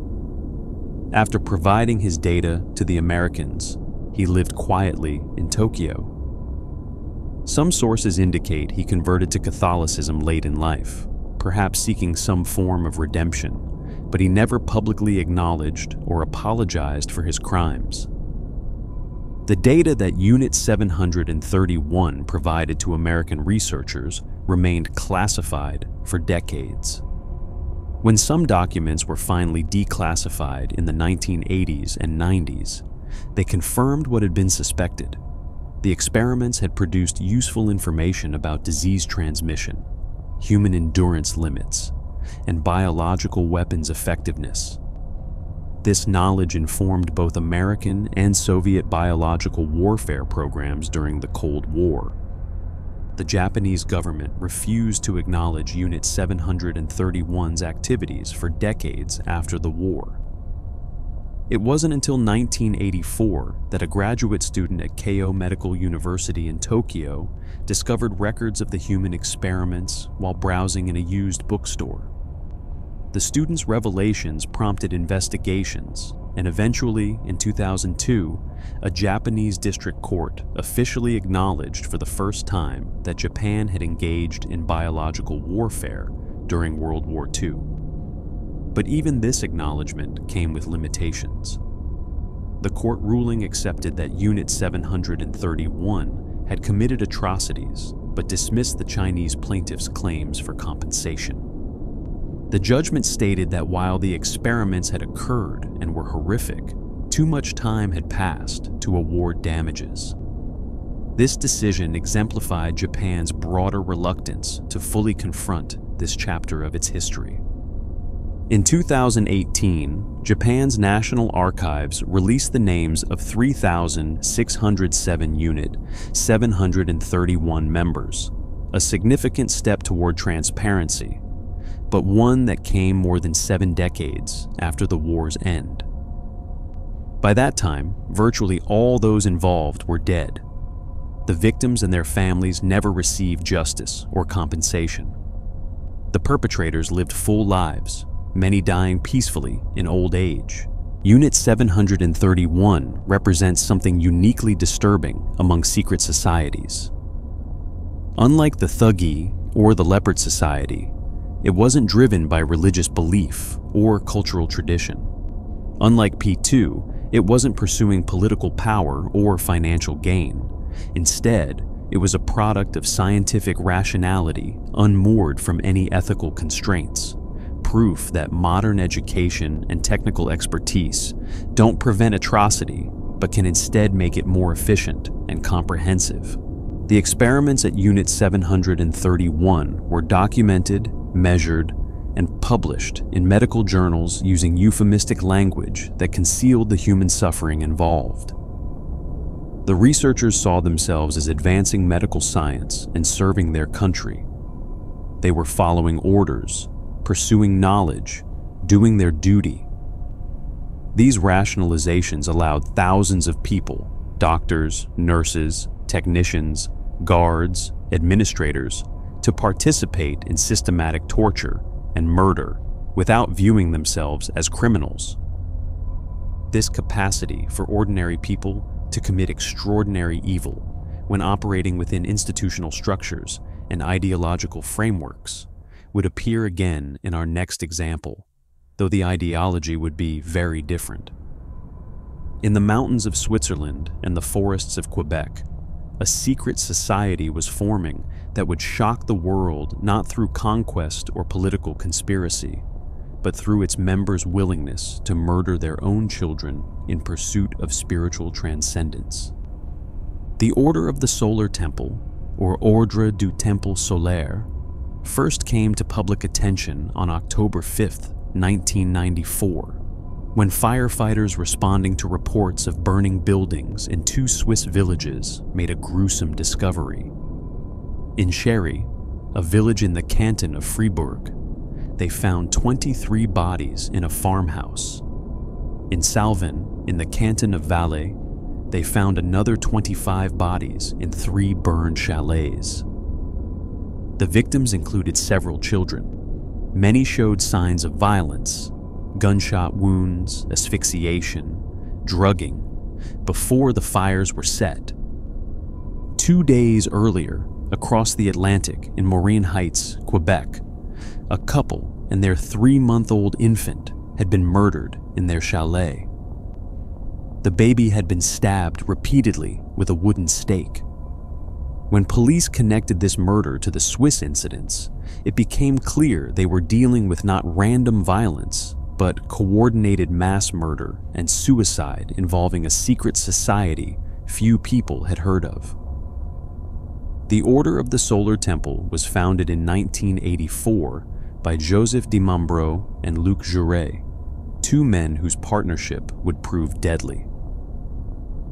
After providing his data to the Americans, he lived quietly in Tokyo. Some sources indicate he converted to Catholicism late in life, perhaps seeking some form of redemption, but he never publicly acknowledged or apologized for his crimes. The data that Unit 731 provided to American researchers remained classified for decades. When some documents were finally declassified in the 1980s and 90s, they confirmed what had been suspected. The experiments had produced useful information about disease transmission, human endurance limits, and biological weapons effectiveness. This knowledge informed both American and Soviet biological warfare programs during the Cold War. The Japanese government refused to acknowledge Unit 731's activities for decades after the war. It wasn't until 1984 that a graduate student at Keio Medical University in Tokyo discovered records of the human experiments while browsing in a used bookstore. The student's revelations prompted investigations, and eventually, in 2002, a Japanese district court officially acknowledged for the first time that Japan had engaged in biological warfare during World War II. But even this acknowledgement came with limitations. the court ruling accepted that Unit 731 had committed atrocities, but dismissed the Chinese plaintiffs' claims for compensation. The judgment stated that while the experiments had occurred and were horrific, too much time had passed to award damages. This decision exemplified Japan's broader reluctance to fully confront this chapter of its history. In 2018, Japan's National Archives released the names of 3,607 Unit 731 members, a significant step toward transparency, but one that came more than 7 decades after the war's end. By that time, virtually all those involved were dead. The victims and their families never received justice or compensation. The perpetrators lived full lives, many dying peacefully in old age. Unit 731 represents something uniquely disturbing among secret societies. Unlike the Thuggee or the Leopard Society, it wasn't driven by religious belief or cultural tradition. Unlike P2, it wasn't pursuing political power or financial gain. Instead, it was a product of scientific rationality unmoored from any ethical constraints. Proof that modern education and technical expertise don't prevent atrocity, but can instead make it more efficient and comprehensive. The experiments at Unit 731 were documented, measured, and published in medical journals using euphemistic language that concealed the human suffering involved. The researchers saw themselves as advancing medical science and serving their country. They were following orders, pursuing knowledge, doing their duty. These rationalizations allowed thousands of people, doctors, nurses, technicians, guards, administrators, to participate in systematic torture and murder without viewing themselves as criminals. This capacity for ordinary people to commit extraordinary evil when operating within institutional structures and ideological frameworks would appear again in our next example, though the ideology would be very different. In the mountains of Switzerland and the forests of Quebec, a secret society was forming that would shock the world not through conquest or political conspiracy, but through its members' willingness to murder their own children in pursuit of spiritual transcendence. The Order of the Solar Temple, or Ordre du Temple Solaire, first came to public attention on October 5, 1994, when firefighters responding to reports of burning buildings in 2 Swiss villages made a gruesome discovery. In Sherry, a village in the canton of Fribourg, they found 23 bodies in a farmhouse. In Salvan, in the canton of Valais, they found another 25 bodies in 3 burned chalets. The victims included several children. Many showed signs of violence, gunshot wounds, asphyxiation, drugging, before the fires were set. 2 days earlier, across the Atlantic in Moraine Heights, Quebec, a couple and their 3-month-old infant had been murdered in their chalet. The baby had been stabbed repeatedly with a wooden stake. When police connected this murder to the Swiss incidents, it became clear they were dealing with not random violence, but coordinated mass murder and suicide involving a secret society few people had heard of. The Order of the Solar Temple was founded in 1984 by Joseph de Mombreau and Luc Jouret, 2 men whose partnership would prove deadly.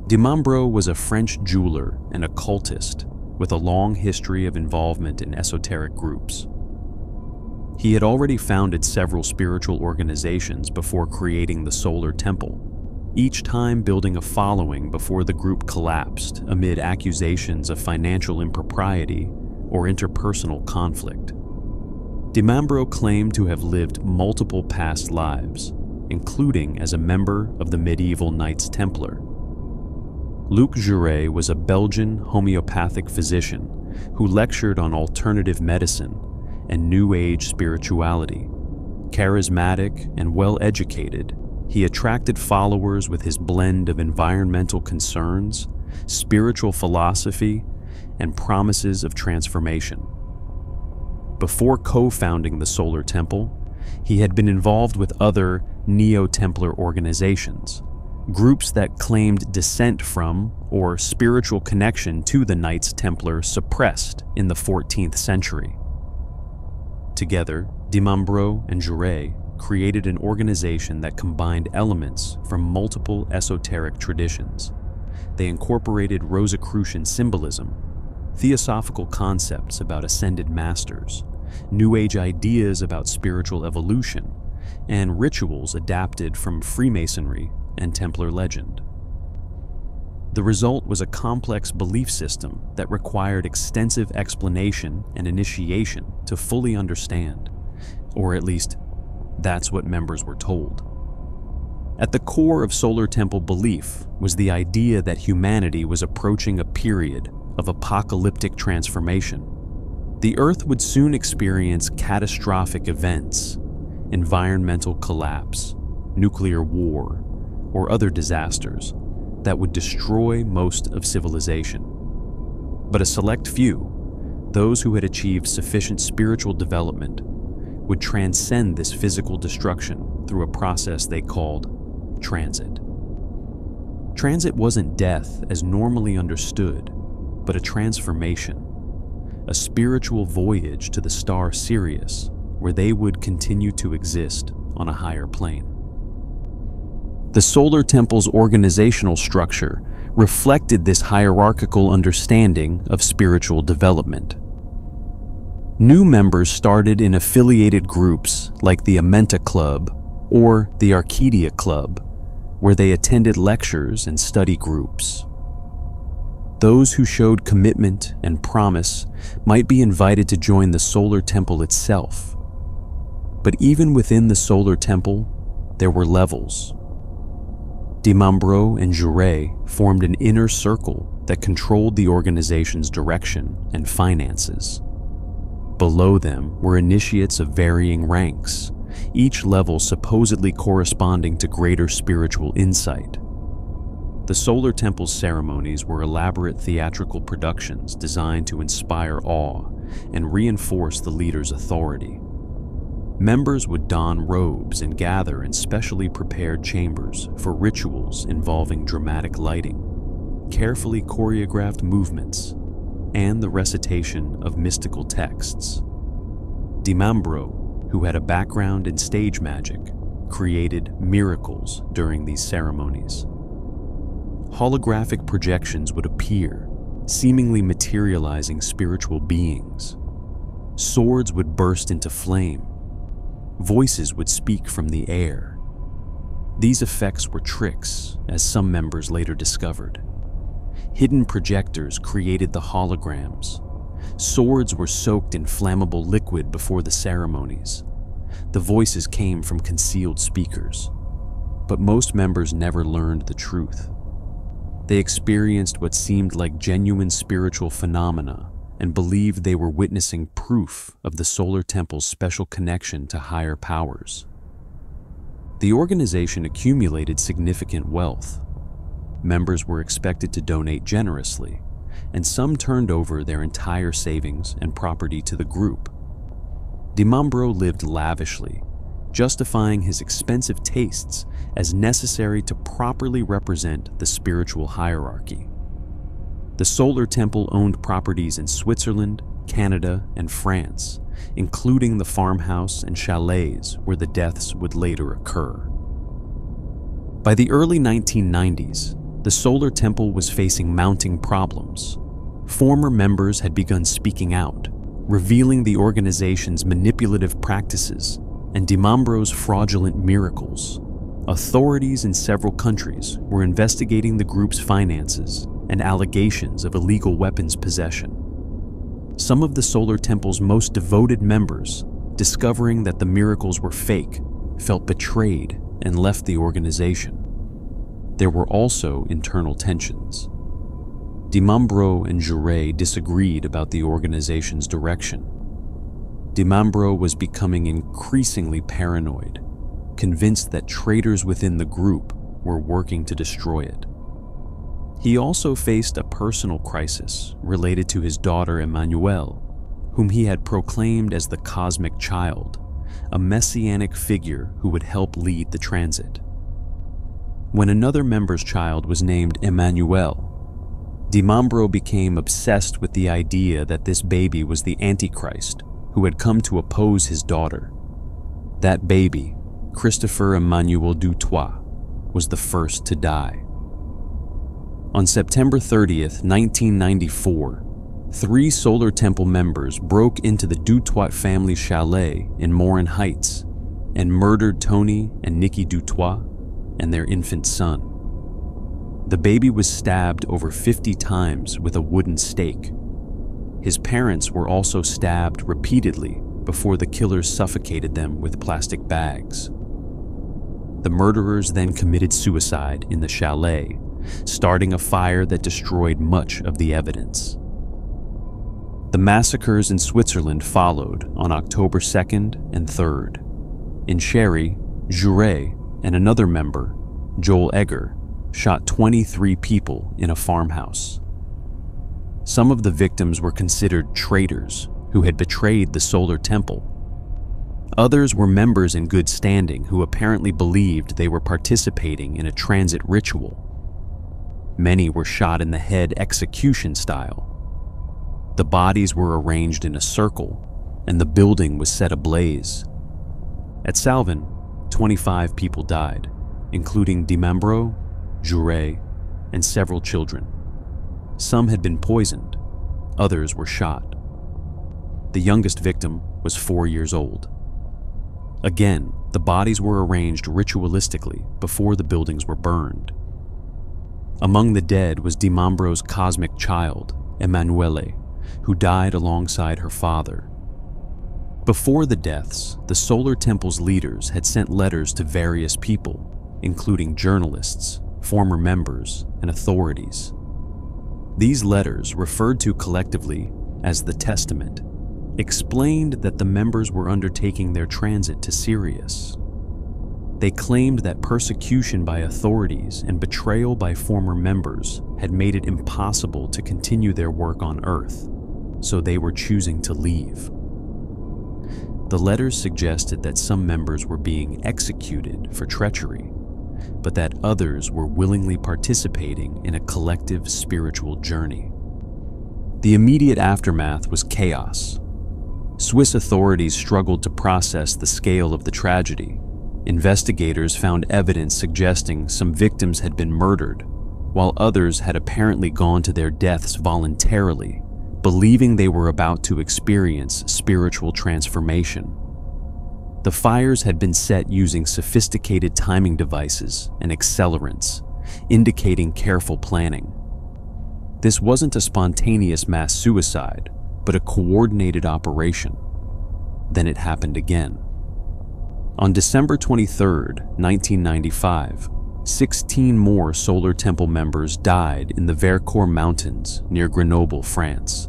De Mombreau was a French jeweler and occultist with a long history of involvement in esoteric groups. He had already founded several spiritual organizations before creating the Solar Temple, each time building a following before the group collapsed amid accusations of financial impropriety or interpersonal conflict. De Mombreau claimed to have lived multiple past lives, including as a member of the medieval Knights Templar. Luc Jouret was a Belgian homeopathic physician who lectured on alternative medicine and New Age spirituality. Charismatic and well-educated, He attracted followers with his blend of environmental concerns, spiritual philosophy, and promises of transformation. Before co-founding the Solar Temple, he had been involved with other Neo-Templar organizations, groups that claimed descent from or spiritual connection to the Knights Templar suppressed in the 14th century. Together, Di Mambro and Jouret created an organization that combined elements from multiple esoteric traditions. They incorporated Rosicrucian symbolism, theosophical concepts about ascended masters, New Age ideas about spiritual evolution, and rituals adapted from Freemasonry and Templar legend. The result was a complex belief system that required extensive explanation and initiation to fully understand, or at least that's what members were told. At the core of Solar Temple belief was the idea that humanity was approaching a period of apocalyptic transformation. The Earth would soon experience catastrophic events, environmental collapse, nuclear war, or other disasters that would destroy most of civilization. But a select few, those who had achieved sufficient spiritual development, would transcend this physical destruction through a process they called transit. Transit wasn't death as normally understood, but a transformation, a spiritual voyage to the star Sirius, where they would continue to exist on a higher plane. The Solar Temple's organizational structure reflected this hierarchical understanding of spiritual development. New members started in affiliated groups like the Amenta Club or the Arcadia Club, where they attended lectures and study groups. Those who showed commitment and promise might be invited to join the Solar Temple itself. But even within the Solar Temple, there were levels. Di Mambro and Jouret formed an inner circle that controlled the organization's direction and finances. Below them were initiates of varying ranks, each level supposedly corresponding to greater spiritual insight. The Solar Temple's ceremonies were elaborate theatrical productions designed to inspire awe and reinforce the leader's authority. Members would don robes and gather in specially prepared chambers for rituals involving dramatic lighting, carefully choreographed movements, and the recitation of mystical texts. Di Mambro, who had a background in stage magic, created miracles during these ceremonies. Holographic projections would appear, seemingly materializing spiritual beings. Swords would burst into flame. Voices would speak from the air. These effects were tricks, as some members later discovered. Hidden projectors created the holograms. Swords were soaked in flammable liquid before the ceremonies. The voices came from concealed speakers. But most members never learned the truth. They experienced what seemed like genuine spiritual phenomena and believed they were witnessing proof of the Solar Temple's special connection to higher powers. The organization accumulated significant wealth. Members were expected to donate generously, and some turned over their entire savings and property to the group. Di Mambro lived lavishly, justifying his expensive tastes as necessary to properly represent the spiritual hierarchy. The Solar Temple owned properties in Switzerland, Canada, and France, including the farmhouse and chalets where the deaths would later occur. By the early 1990s, the Solar Temple was facing mounting problems. Former members had begun speaking out, revealing the organization's manipulative practices and Di Mambro's fraudulent miracles. Authorities in several countries were investigating the group's finances and allegations of illegal weapons possession. Some of the Solar Temple's most devoted members, discovering that the miracles were fake, felt betrayed and left the organization. There were also internal tensions. Di Mambro and Jouret disagreed about the organization's direction. Di Mambro was becoming increasingly paranoid, convinced that traitors within the group were working to destroy it. He also faced a personal crisis related to his daughter Emmanuelle, whom he had proclaimed as the cosmic child, a messianic figure who would help lead the transit. When another member's child was named Emmanuelle, Di Mambro became obsessed with the idea that this baby was the Antichrist who had come to oppose his daughter. That baby, Christopher Emmanuel Dutoit, was the first to die. On September 30th, 1994, 3 Solar Temple members broke into the Dutoit family chalet in Morin Heights and murdered Tony and Nikki Dutoit and their infant son. The baby was stabbed over 50 times with a wooden stake. His parents were also stabbed repeatedly before the killers suffocated them with plastic bags. The murderers then committed suicide in the chalet, starting a fire that destroyed much of the evidence. The massacres in Switzerland followed on October 2nd and 3rd. In Sherry, Jouret and another member, Joel Egger, shot 23 people in a farmhouse. Some of the victims were considered traitors who had betrayed the Solar Temple. Others were members in good standing who apparently believed they were participating in a transit ritual. Many were shot in the head execution style. The bodies were arranged in a circle, and the building was set ablaze. At Salvan, 25 people died, including Di Mambro, Jouret, and several children. Some had been poisoned, others were shot. The youngest victim was 4 years old. Again, the bodies were arranged ritualistically before the buildings were burned. Among the dead was Di Mambro's cosmic child, Emmanuelle, who died alongside her father. Before the deaths, the Solar Temple's leaders had sent letters to various people, including journalists, former members, and authorities. These letters, referred to collectively as the Testament, explained that the members were undertaking their transit to Sirius. They claimed that persecution by authorities and betrayal by former members had made it impossible to continue their work on Earth, so they were choosing to leave. The letters suggested that some members were being executed for treachery, but that others were willingly participating in a collective spiritual journey. The immediate aftermath was chaos. Swiss authorities struggled to process the scale of the tragedy. Investigators found evidence suggesting some victims had been murdered, while others had apparently gone to their deaths voluntarily, believing they were about to experience spiritual transformation. The fires had been set using sophisticated timing devices and accelerants, indicating careful planning. This wasn't a spontaneous mass suicide, but a coordinated operation. Then it happened again. On December 23, 1995, 16 more Solar Temple members died in the Vercors Mountains near Grenoble, France.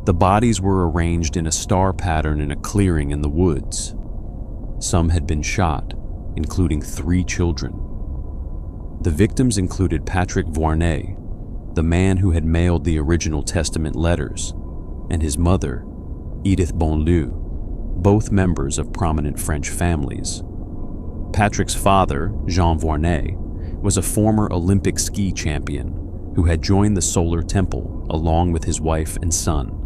The bodies were arranged in a star pattern in a clearing in the woods. Some had been shot, including 3 children. The victims included Patrick Voirnet, the man who had mailed the original Testament letters, and his mother, Edith Bonlieu, both members of prominent French families. Patrick's father, Jean Voirnet, was a former Olympic ski champion who had joined the Solar Temple along with his wife and son.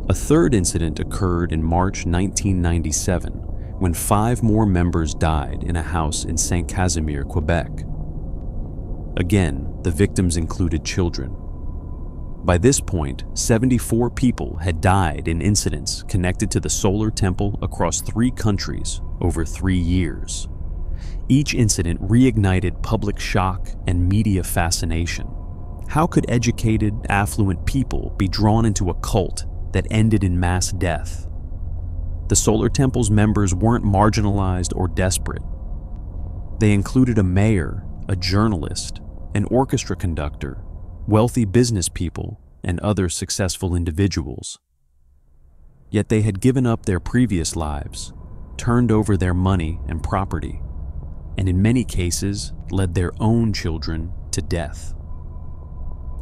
A third incident occurred in March 1997 when 5 more members died in a house in Saint-Casimir, Quebec. Again, the victims included children. By this point, 74 people had died in incidents connected to the Solar Temple across 3 countries over 3 years. Each incident reignited public shock and media fascination. How could educated, affluent people be drawn into a cult that ended in mass death? The Solar Temple's members weren't marginalized or desperate. They included a mayor, a journalist, an orchestra conductor, wealthy business people, and other successful individuals. Yet they had given up their previous lives, turned over their money and property, and in many cases led their own children to death.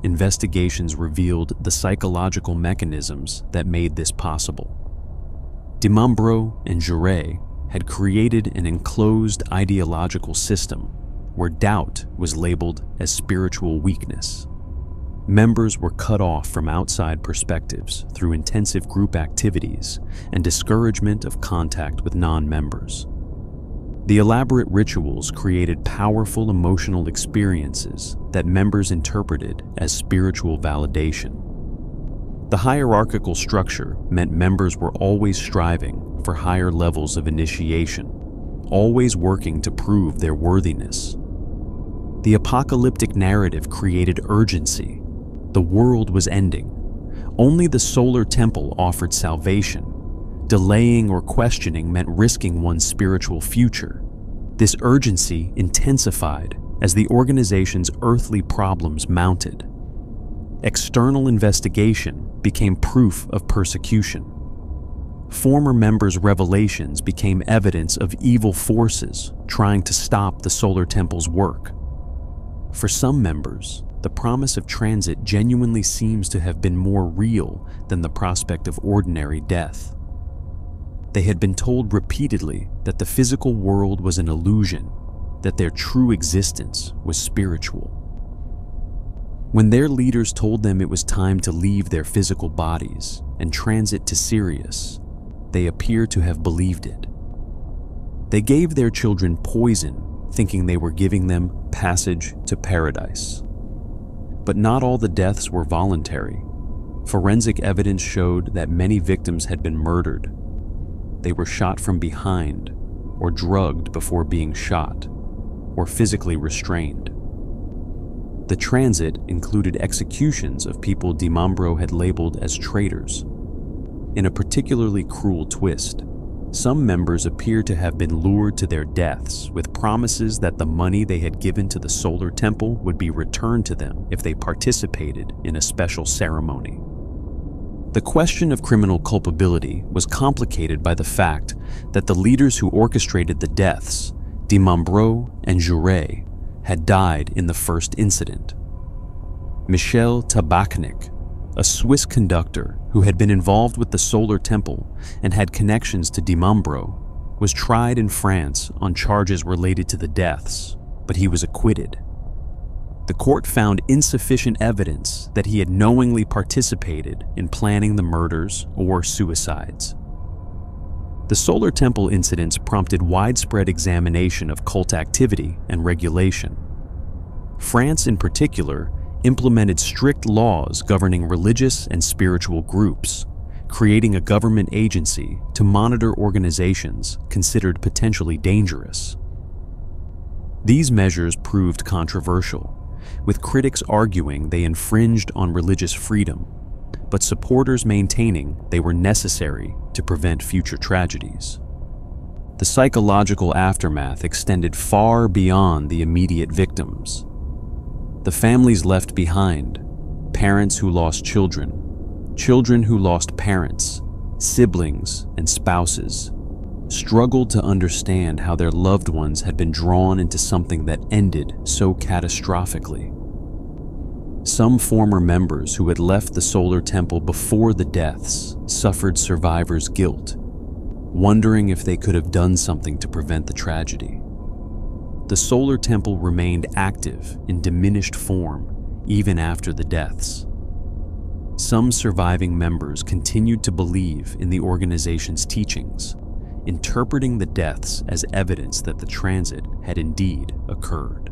Investigations revealed the psychological mechanisms that made this possible. Di Mambro and Jaurès had created an enclosed ideological system where doubt was labeled as spiritual weakness. Members were cut off from outside perspectives through intensive group activities and discouragement of contact with non-members. The elaborate rituals created powerful emotional experiences that members interpreted as spiritual validation. The hierarchical structure meant members were always striving for higher levels of initiation, always working to prove their worthiness. The apocalyptic narrative created urgency. The world was ending. Only the solar temple offered salvation. Delaying or questioning meant risking one's spiritual future. This urgency intensified as the organization's earthly problems mounted. External investigation became proof of persecution. Former members' revelations became evidence of evil forces trying to stop the solar temple's work. For some members, the promise of transit genuinely seems to have been more real than the prospect of ordinary death. They had been told repeatedly that the physical world was an illusion, that their true existence was spiritual. When their leaders told them it was time to leave their physical bodies and transit to Sirius, they appear to have believed it. They gave their children poison, thinking they were giving them passage to paradise. But not all the deaths were voluntary. Forensic evidence showed that many victims had been murdered. They were shot from behind, or drugged before being shot, or physically restrained. The transit included executions of people Di Mambro had labeled as traitors. In a particularly cruel twist, some members appear to have been lured to their deaths with promises that the money they had given to the solar temple would be returned to them if they participated in a special ceremony. The question of criminal culpability was complicated by the fact that the leaders who orchestrated the deaths, Di Mambro and Jaurès, had died in the first incident. Michel Tabachnik, a Swiss conductor who had been involved with the solar temple and had connections to Di Mambro, was tried in France on charges related to the deaths, but he was acquitted. The court found insufficient evidence that he had knowingly participated in planning the murders or suicides. The solar temple incidents prompted widespread examination of cult activity and regulation. France, in particular, implemented strict laws governing religious and spiritual groups, creating a government agency to monitor organizations considered potentially dangerous. These measures proved controversial, with critics arguing they infringed on religious freedom, but supporters maintaining they were necessary to prevent future tragedies. The psychological aftermath extended far beyond the immediate victims. The families left behind, parents who lost children, children who lost parents, siblings, and spouses, struggled to understand how their loved ones had been drawn into something that ended so catastrophically. Some former members who had left the solar temple before the deaths suffered survivor's guilt, wondering if they could have done something to prevent the tragedy. The solar temple remained active in diminished form even after the deaths. Some surviving members continued to believe in the organization's teachings, interpreting the deaths as evidence that the transit had indeed occurred.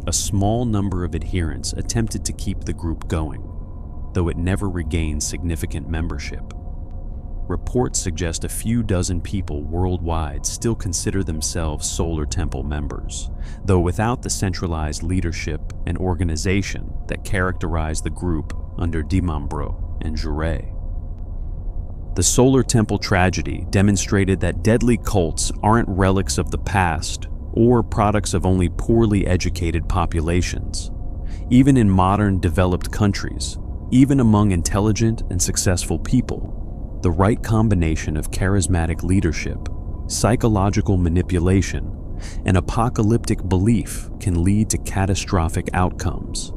A small number of adherents attempted to keep the group going, though it never regained significant membership. Reports suggest a few dozen people worldwide still consider themselves Solar Temple members, though without the centralized leadership and organization that characterized the group under Di Mambro and Jaurès. The Solar Temple tragedy demonstrated that deadly cults aren't relics of the past or products of only poorly educated populations. Even in modern developed countries, even among intelligent and successful people, the right combination of charismatic leadership, psychological manipulation, and apocalyptic belief can lead to catastrophic outcomes.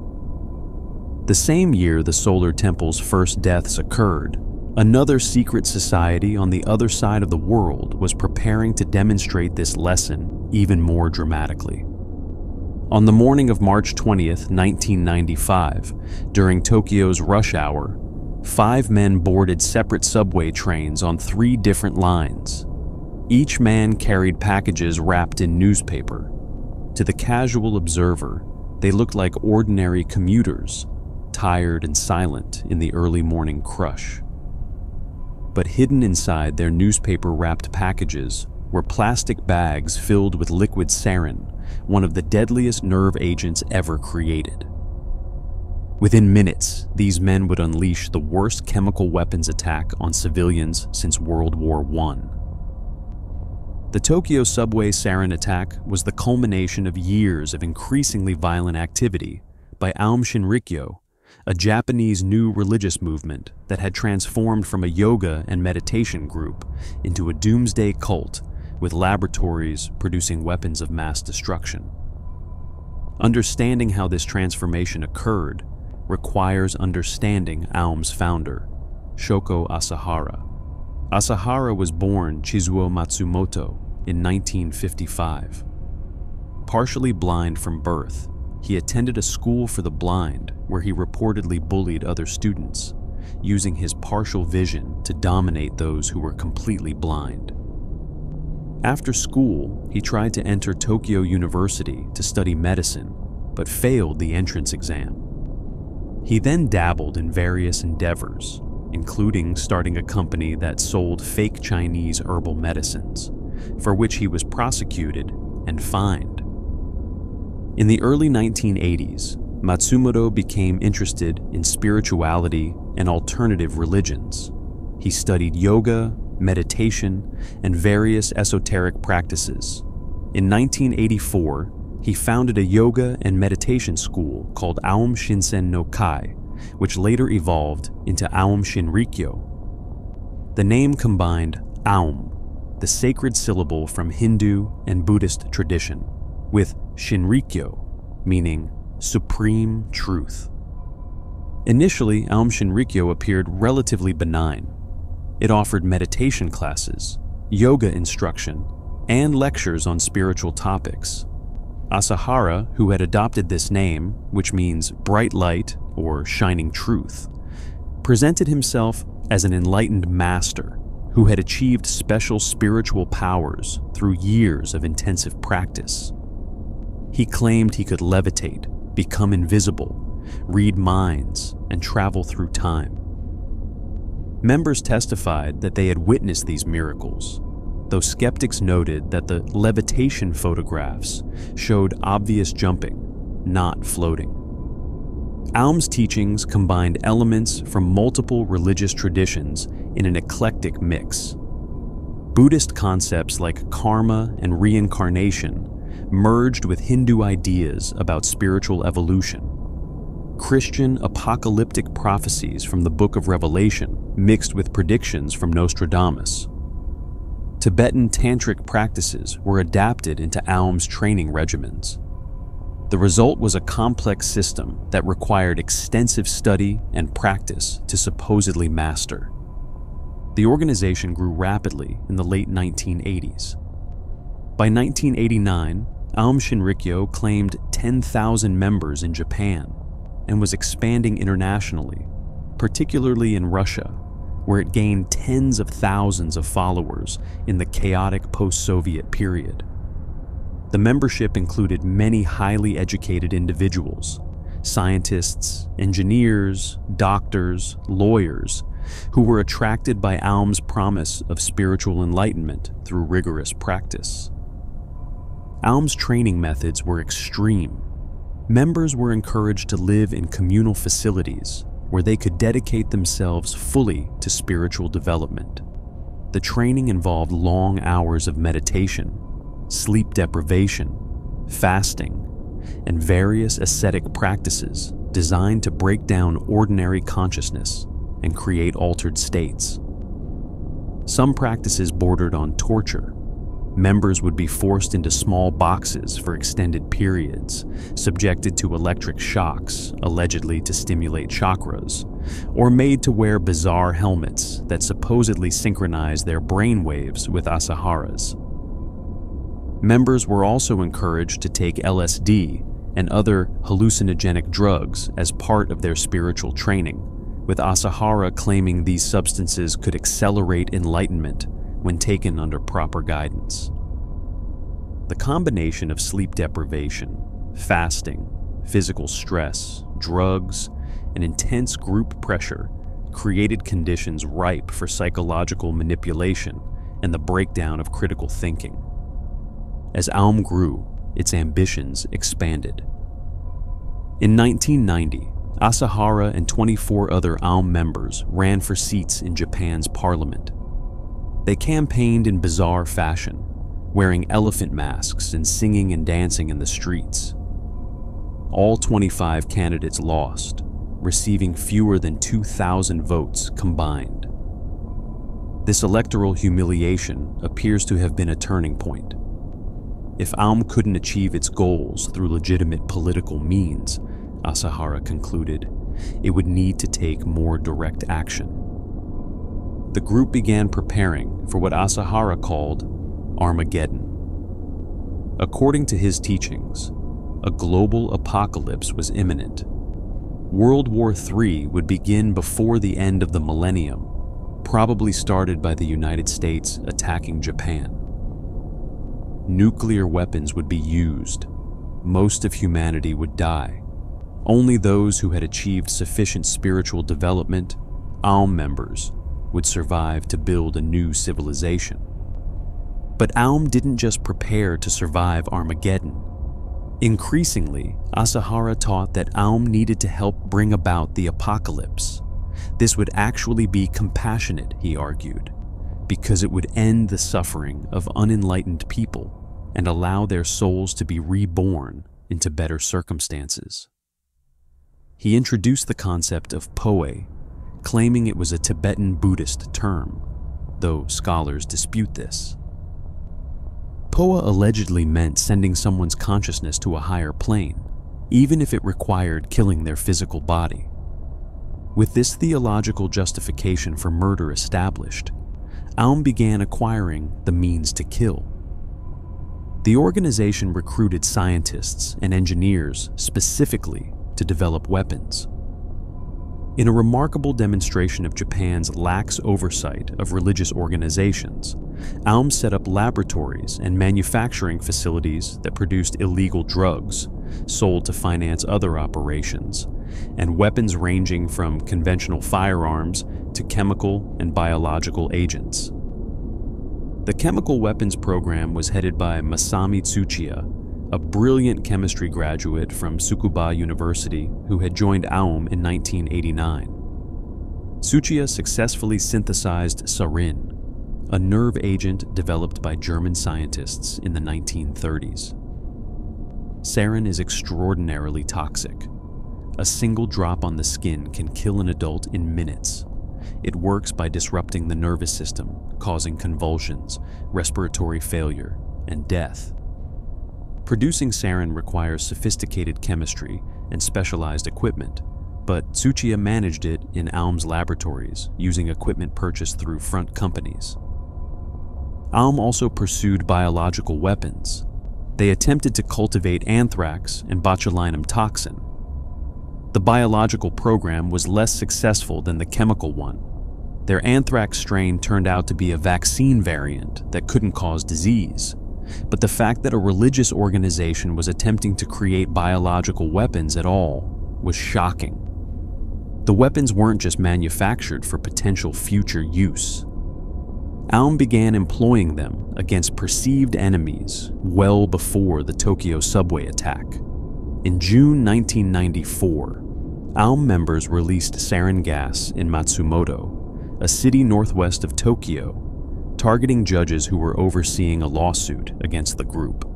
The same year the Solar Temple's first deaths occurred, another secret society on the other side of the world was preparing to demonstrate this lesson even more dramatically. On the morning of March 20th, 1995, during Tokyo's rush hour, 5 men boarded separate subway trains on 3 different lines. Each man carried packages wrapped in newspaper. To the casual observer, they looked like ordinary commuters, tired and silent in the early morning crush. But hidden inside their newspaper-wrapped packages were plastic bags filled with liquid sarin, one of the deadliest nerve agents ever created. Within minutes, these men would unleash the worst chemical weapons attack on civilians since World War I. The Tokyo subway sarin attack was the culmination of years of increasingly violent activity by Aum Shinrikyo, a Japanese new religious movement that had transformed from a yoga and meditation group into a doomsday cult with laboratories producing weapons of mass destruction. Understanding how this transformation occurred requires understanding Aum's founder, Shoko Asahara. Asahara was born Chizuo Matsumoto in 1955. Partially blind from birth, he attended a school for the blind where he reportedly bullied other students, using his partial vision to dominate those who were completely blind. After school, he tried to enter Tokyo University to study medicine, but failed the entrance exam. He then dabbled in various endeavors, including starting a company that sold fake Chinese herbal medicines, for which he was prosecuted and fined. In the early 1980s, Matsumoto became interested in spirituality and alternative religions. He studied yoga, meditation, and various esoteric practices. In 1984, he founded a yoga and meditation school called Aum Shinrikyo, which later evolved into Aum Shinrikyo. The name combined Aum, the sacred syllable from Hindu and Buddhist tradition, with Shinrikyo, meaning supreme truth. Initially, Aum Shinrikyo appeared relatively benign. It offered meditation classes, yoga instruction, and lectures on spiritual topics. Asahara, who had adopted this name, which means bright light or shining truth, presented himself as an enlightened master who had achieved special spiritual powers through years of intensive practice. He claimed he could levitate, become invisible, read minds, and travel through time. Members testified that they had witnessed these miracles, though skeptics noted that the levitation photographs showed obvious jumping, not floating. Aum's teachings combined elements from multiple religious traditions in an eclectic mix. Buddhist concepts like karma and reincarnation merged with Hindu ideas about spiritual evolution. Christian apocalyptic prophecies from the Book of Revelation mixed with predictions from Nostradamus. Tibetan tantric practices were adapted into Aum's training regimens. The result was a complex system that required extensive study and practice to supposedly master. The organization grew rapidly in the late 1980s. By 1989, Aum Shinrikyo claimed 10,000 members in Japan and was expanding internationally, particularly in Russia, where it gained tens of thousands of followers in the chaotic post-Soviet period. The membership included many highly educated individuals, scientists, engineers, doctors, lawyers, who were attracted by Aum's promise of spiritual enlightenment through rigorous practice. Aum's training methods were extreme. Members were encouraged to live in communal facilities where they could dedicate themselves fully to spiritual development. The training involved long hours of meditation, sleep deprivation, fasting, and various ascetic practices designed to break down ordinary consciousness and create altered states. Some practices bordered on torture. Members would be forced into small boxes for extended periods, subjected to electric shocks, allegedly to stimulate chakras, or made to wear bizarre helmets that supposedly synchronize their brainwaves with Asahara's. Members were also encouraged to take LSD and other hallucinogenic drugs as part of their spiritual training, with Asahara claiming these substances could accelerate enlightenment when taken under proper guidance. The combination of sleep deprivation, fasting, physical stress, drugs, and intense group pressure created conditions ripe for psychological manipulation and the breakdown of critical thinking. As Aum grew, its ambitions expanded. In 1990, Asahara and 24 other Aum members ran for seats in Japan's parliament. They campaigned in bizarre fashion, wearing elephant masks and singing and dancing in the streets. All 25 candidates lost, receiving fewer than 2,000 votes combined. This electoral humiliation appears to have been a turning point. If Aum couldn't achieve its goals through legitimate political means, Asahara concluded, it would need to take more direct action. The group began preparing for what Asahara called Armageddon. According to his teachings, a global apocalypse was imminent. World War III would begin before the end of the millennium, probably started by the United States attacking Japan. Nuclear weapons would be used. Most of humanity would die. Only those who had achieved sufficient spiritual development, Aum members, would survive to build a new civilization. But Aum didn't just prepare to survive Armageddon. Increasingly, Asahara taught that Aum needed to help bring about the apocalypse. This would actually be compassionate, he argued, because it would end the suffering of unenlightened people and allow their souls to be reborn into better circumstances. He introduced the concept of Poe, claiming it was a Tibetan Buddhist term, though scholars dispute this. Poa allegedly meant sending someone's consciousness to a higher plane, even if it required killing their physical body. With this theological justification for murder established, Aum began acquiring the means to kill. The organization recruited scientists and engineers specifically to develop weapons. In a remarkable demonstration of Japan's lax oversight of religious organizations, Aum set up laboratories and manufacturing facilities that produced illegal drugs, sold to finance other operations, and weapons ranging from conventional firearms to chemical and biological agents. The chemical weapons program was headed by Masami Tsuchiya, a brilliant chemistry graduate from Tsukuba University who had joined Aum in 1989. Tsuchiya successfully synthesized sarin, a nerve agent developed by German scientists in the 1930s. Sarin is extraordinarily toxic. A single drop on the skin can kill an adult in minutes. It works by disrupting the nervous system, causing convulsions, respiratory failure, and death. Producing sarin requires sophisticated chemistry and specialized equipment, but Tsuchiya managed it in Aum's laboratories using equipment purchased through front companies. Aum also pursued biological weapons. They attempted to cultivate anthrax and botulinum toxin. The biological program was less successful than the chemical one. Their anthrax strain turned out to be a vaccine variant that couldn't cause disease. But the fact that a religious organization was attempting to create biological weapons at all was shocking. The weapons weren't just manufactured for potential future use. Aum began employing them against perceived enemies well before the Tokyo subway attack. In June 1994, Aum members released sarin gas in Matsumoto, a city northwest of Tokyo, targeting judges who were overseeing a lawsuit against the group.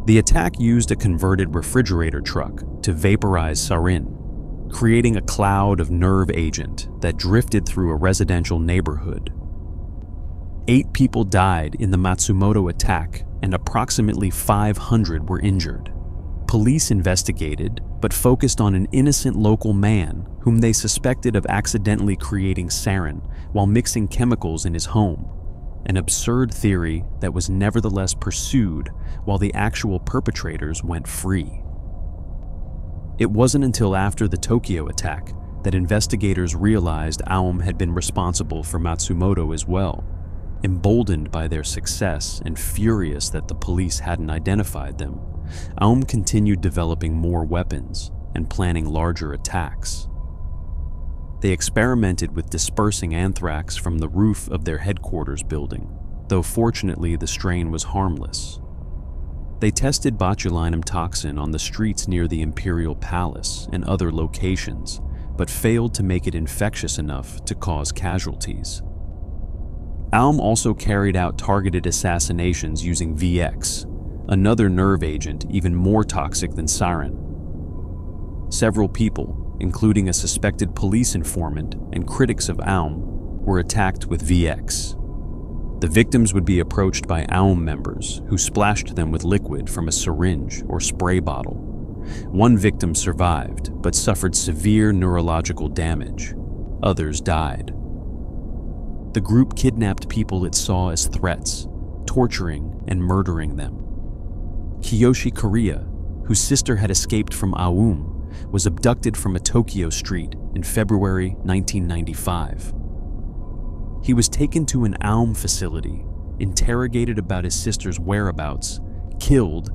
The attack used a converted refrigerator truck to vaporize sarin, creating a cloud of nerve agent that drifted through a residential neighborhood. 8 people died in the Matsumoto attack and approximately 500 were injured. Police investigated, but focused on an innocent local man whom they suspected of accidentally creating sarin while mixing chemicals in his home, an absurd theory that was nevertheless pursued while the actual perpetrators went free. It wasn't until after the Tokyo attack that investigators realized Aum had been responsible for Matsumoto as well. Emboldened by their success and furious that the police hadn't identified them, Aum continued developing more weapons and planning larger attacks. They experimented with dispersing anthrax from the roof of their headquarters building, though fortunately the strain was harmless. They tested botulinum toxin on the streets near the Imperial Palace and other locations, but failed to make it infectious enough to cause casualties. Aum also carried out targeted assassinations using VX, another nerve agent even more toxic than sarin. Several people, including a suspected police informant and critics of Aum, were attacked with VX. The victims would be approached by Aum members who splashed them with liquid from a syringe or spray bottle. One victim survived but suffered severe neurological damage. Others died. The group kidnapped people it saw as threats, torturing and murdering them. Kiyoshi Korea, whose sister had escaped from Aum, was abducted from a Tokyo street in February 1995. He was taken to an Aum facility, interrogated about his sister's whereabouts, killed,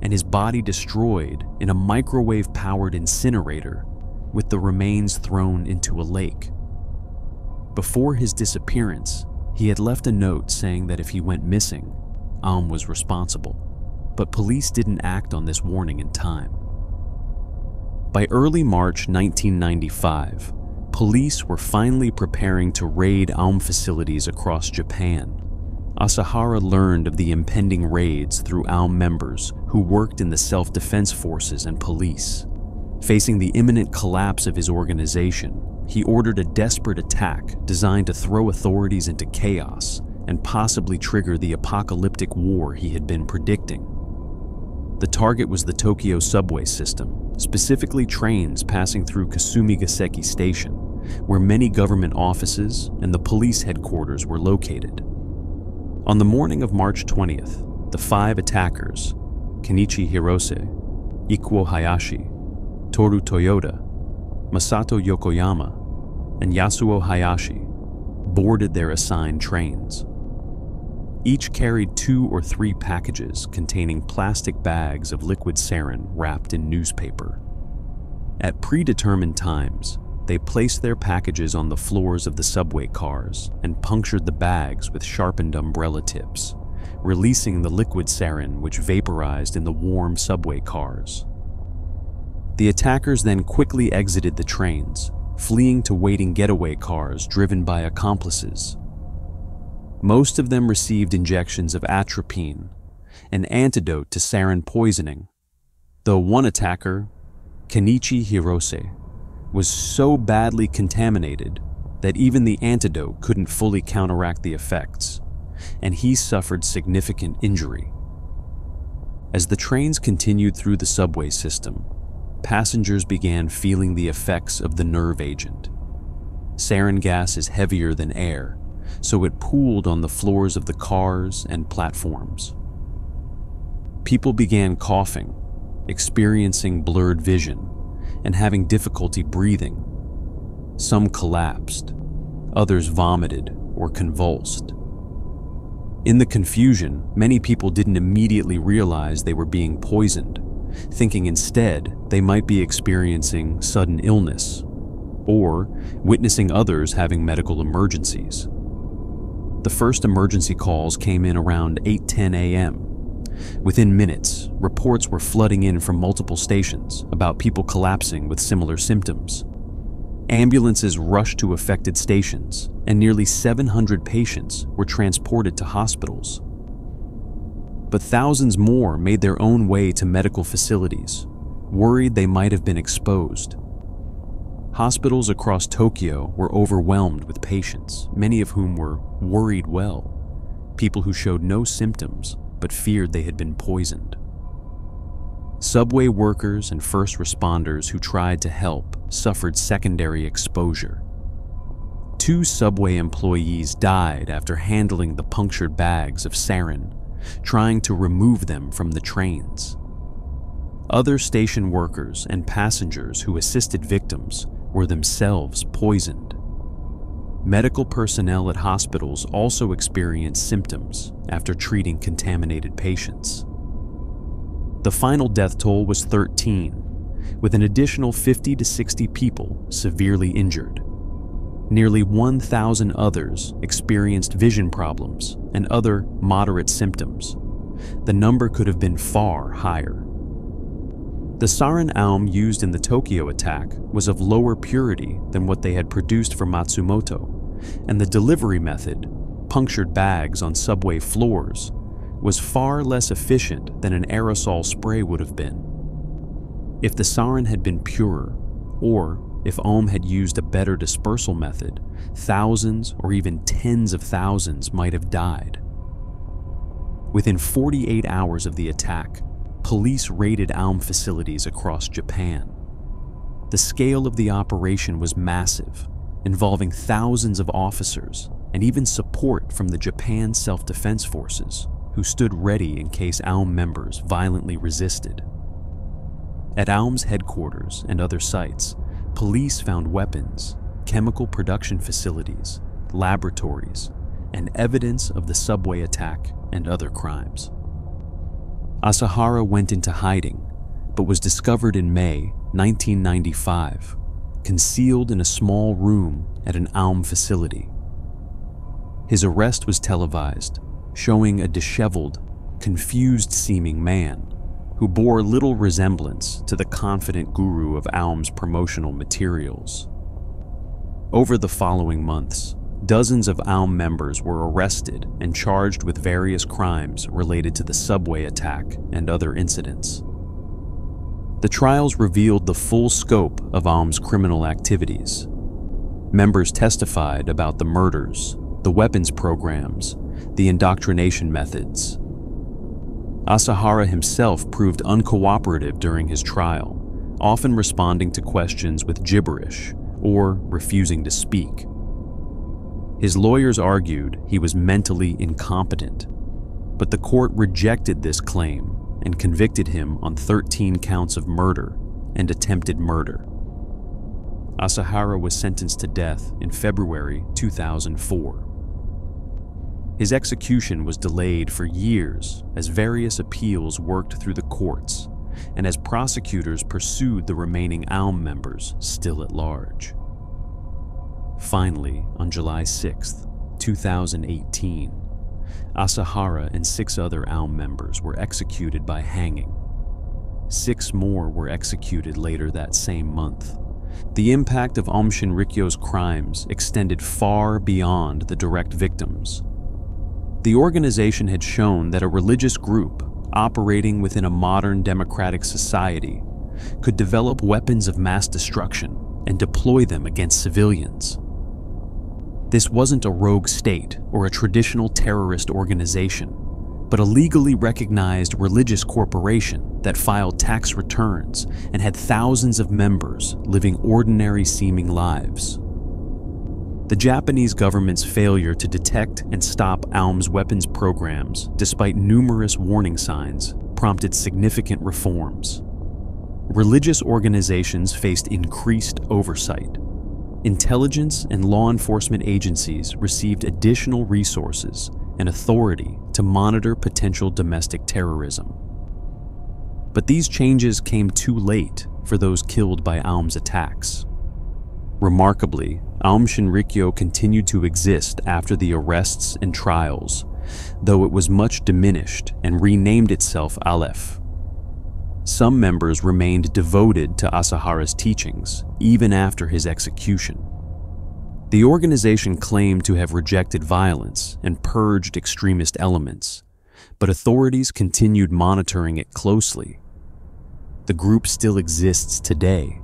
and his body destroyed in a microwave-powered incinerator, with the remains thrown into a lake. Before his disappearance, he had left a note saying that if he went missing, Aum was responsible, but police didn't act on this warning in time. By early March 1995, police were finally preparing to raid Aum facilities across Japan. Asahara learned of the impending raids through Aum members who worked in the self-defense forces and police. Facing the imminent collapse of his organization, he ordered a desperate attack designed to throw authorities into chaos and possibly trigger the apocalyptic war he had been predicting. The target was the Tokyo subway system, specifically trains passing through Kasumigaseki Station, where many government offices and the police headquarters were located. On the morning of March 20th, the 5 attackers, Kenichi Hirose, Ikuo Hayashi, Toru Toyoda, Masato Yokoyama, and Yasuo Hayashi, boarded their assigned trains. Each carried 2 or 3 packages containing plastic bags of liquid sarin wrapped in newspaper. At predetermined times, they placed their packages on the floors of the subway cars and punctured the bags with sharpened umbrella tips, releasing the liquid sarin which vaporized in the warm subway cars. The attackers then quickly exited the trains, fleeing to waiting getaway cars driven by accomplices. Most of them received injections of atropine, an antidote to sarin poisoning, though one attacker, Kenichi Hirose, was so badly contaminated that even the antidote couldn't fully counteract the effects, and he suffered significant injury. As the trains continued through the subway system, passengers began feeling the effects of the nerve agent. Sarin gas is heavier than air, so it pooled on the floors of the cars and platforms. People began coughing, experiencing blurred vision, and having difficulty breathing. Some collapsed, others vomited or convulsed. In the confusion, many people didn't immediately realize they were being poisoned, thinking instead they might be experiencing sudden illness or witnessing others having medical emergencies. The first emergency calls came in around 8:10 a.m. Within minutes, reports were flooding in from multiple stations about people collapsing with similar symptoms. Ambulances rushed to affected stations, and nearly 700 patients were transported to hospitals. But thousands more made their own way to medical facilities, worried they might have been exposed. Hospitals across Tokyo were overwhelmed with patients, many of whom were worried well, people who showed no symptoms but feared they had been poisoned. Subway workers and first responders who tried to help suffered secondary exposure. 2 subway employees died after handling the punctured bags of sarin, trying to remove them from the trains. Other station workers and passengers who assisted victims were themselves poisoned. Medical personnel at hospitals also experienced symptoms after treating contaminated patients. The final death toll was 13, with an additional 50 to 60 people severely injured. Nearly 1,000 others experienced vision problems and other moderate symptoms. The number could have been far higher. The sarin Aum used in the Tokyo attack was of lower purity than what they had produced for Matsumoto, and the delivery method, punctured bags on subway floors, was far less efficient than an aerosol spray would have been. If the sarin had been purer, or if Aum had used a better dispersal method, thousands or even tens of thousands might have died. Within 48 hours of the attack, police raided Aum facilities across Japan. The scale of the operation was massive, involving thousands of officers and even support from the Japan Self-Defense Forces, who stood ready in case Aum members violently resisted. At Aum's headquarters and other sites, police found weapons, chemical production facilities, laboratories, and evidence of the subway attack and other crimes. Asahara went into hiding, but was discovered in May 1995, concealed in a small room at an Aum facility. His arrest was televised, showing a disheveled, confused-seeming man who bore little resemblance to the confident guru of Aum's promotional materials. Over the following months, dozens of Aum members were arrested and charged with various crimes related to the subway attack and other incidents. The trials revealed the full scope of Aum's criminal activities. Members testified about the murders, the weapons programs, the indoctrination methods. Asahara himself proved uncooperative during his trial, often responding to questions with gibberish or refusing to speak. His lawyers argued he was mentally incompetent, but the court rejected this claim and convicted him on 13 counts of murder and attempted murder. Asahara was sentenced to death in February 2004. His execution was delayed for years as various appeals worked through the courts and as prosecutors pursued the remaining Aum members still at large. Finally, on July 6, 2018, Asahara and 6 other Aum members were executed by hanging. 6 more were executed later that same month. The impact of Aum Shinrikyo's crimes extended far beyond the direct victims. The organization had shown that a religious group operating within a modern democratic society could develop weapons of mass destruction and deploy them against civilians. This wasn't a rogue state or a traditional terrorist organization, but a legally recognized religious corporation that filed tax returns and had thousands of members living ordinary-seeming lives. The Japanese government's failure to detect and stop Aum's weapons programs, despite numerous warning signs, prompted significant reforms. Religious organizations faced increased oversight. Intelligence and law enforcement agencies received additional resources and authority to monitor potential domestic terrorism. But these changes came too late for those killed by Aum's attacks. Remarkably, Aum Shinrikyo continued to exist after the arrests and trials, though it was much diminished and renamed itself Aleph. Some members remained devoted to Asahara's teachings, even after his execution. The organization claimed to have rejected violence and purged extremist elements, but authorities continued monitoring it closely. The group still exists today,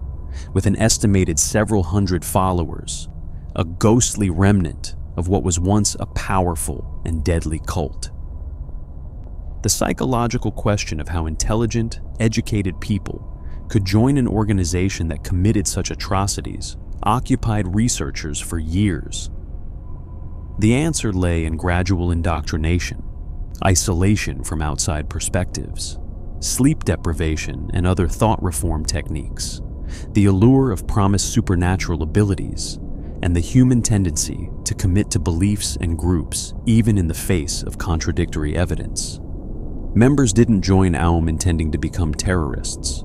with an estimated several hundred followers, a ghostly remnant of what was once a powerful and deadly cult. The psychological question of how intelligent, educated people could join an organization that committed such atrocities occupied researchers for years. The answer lay in gradual indoctrination, isolation from outside perspectives, sleep deprivation and other thought reform techniques, the allure of promised supernatural abilities, and the human tendency to commit to beliefs and groups even in the face of contradictory evidence. Members didn't join Aum intending to become terrorists.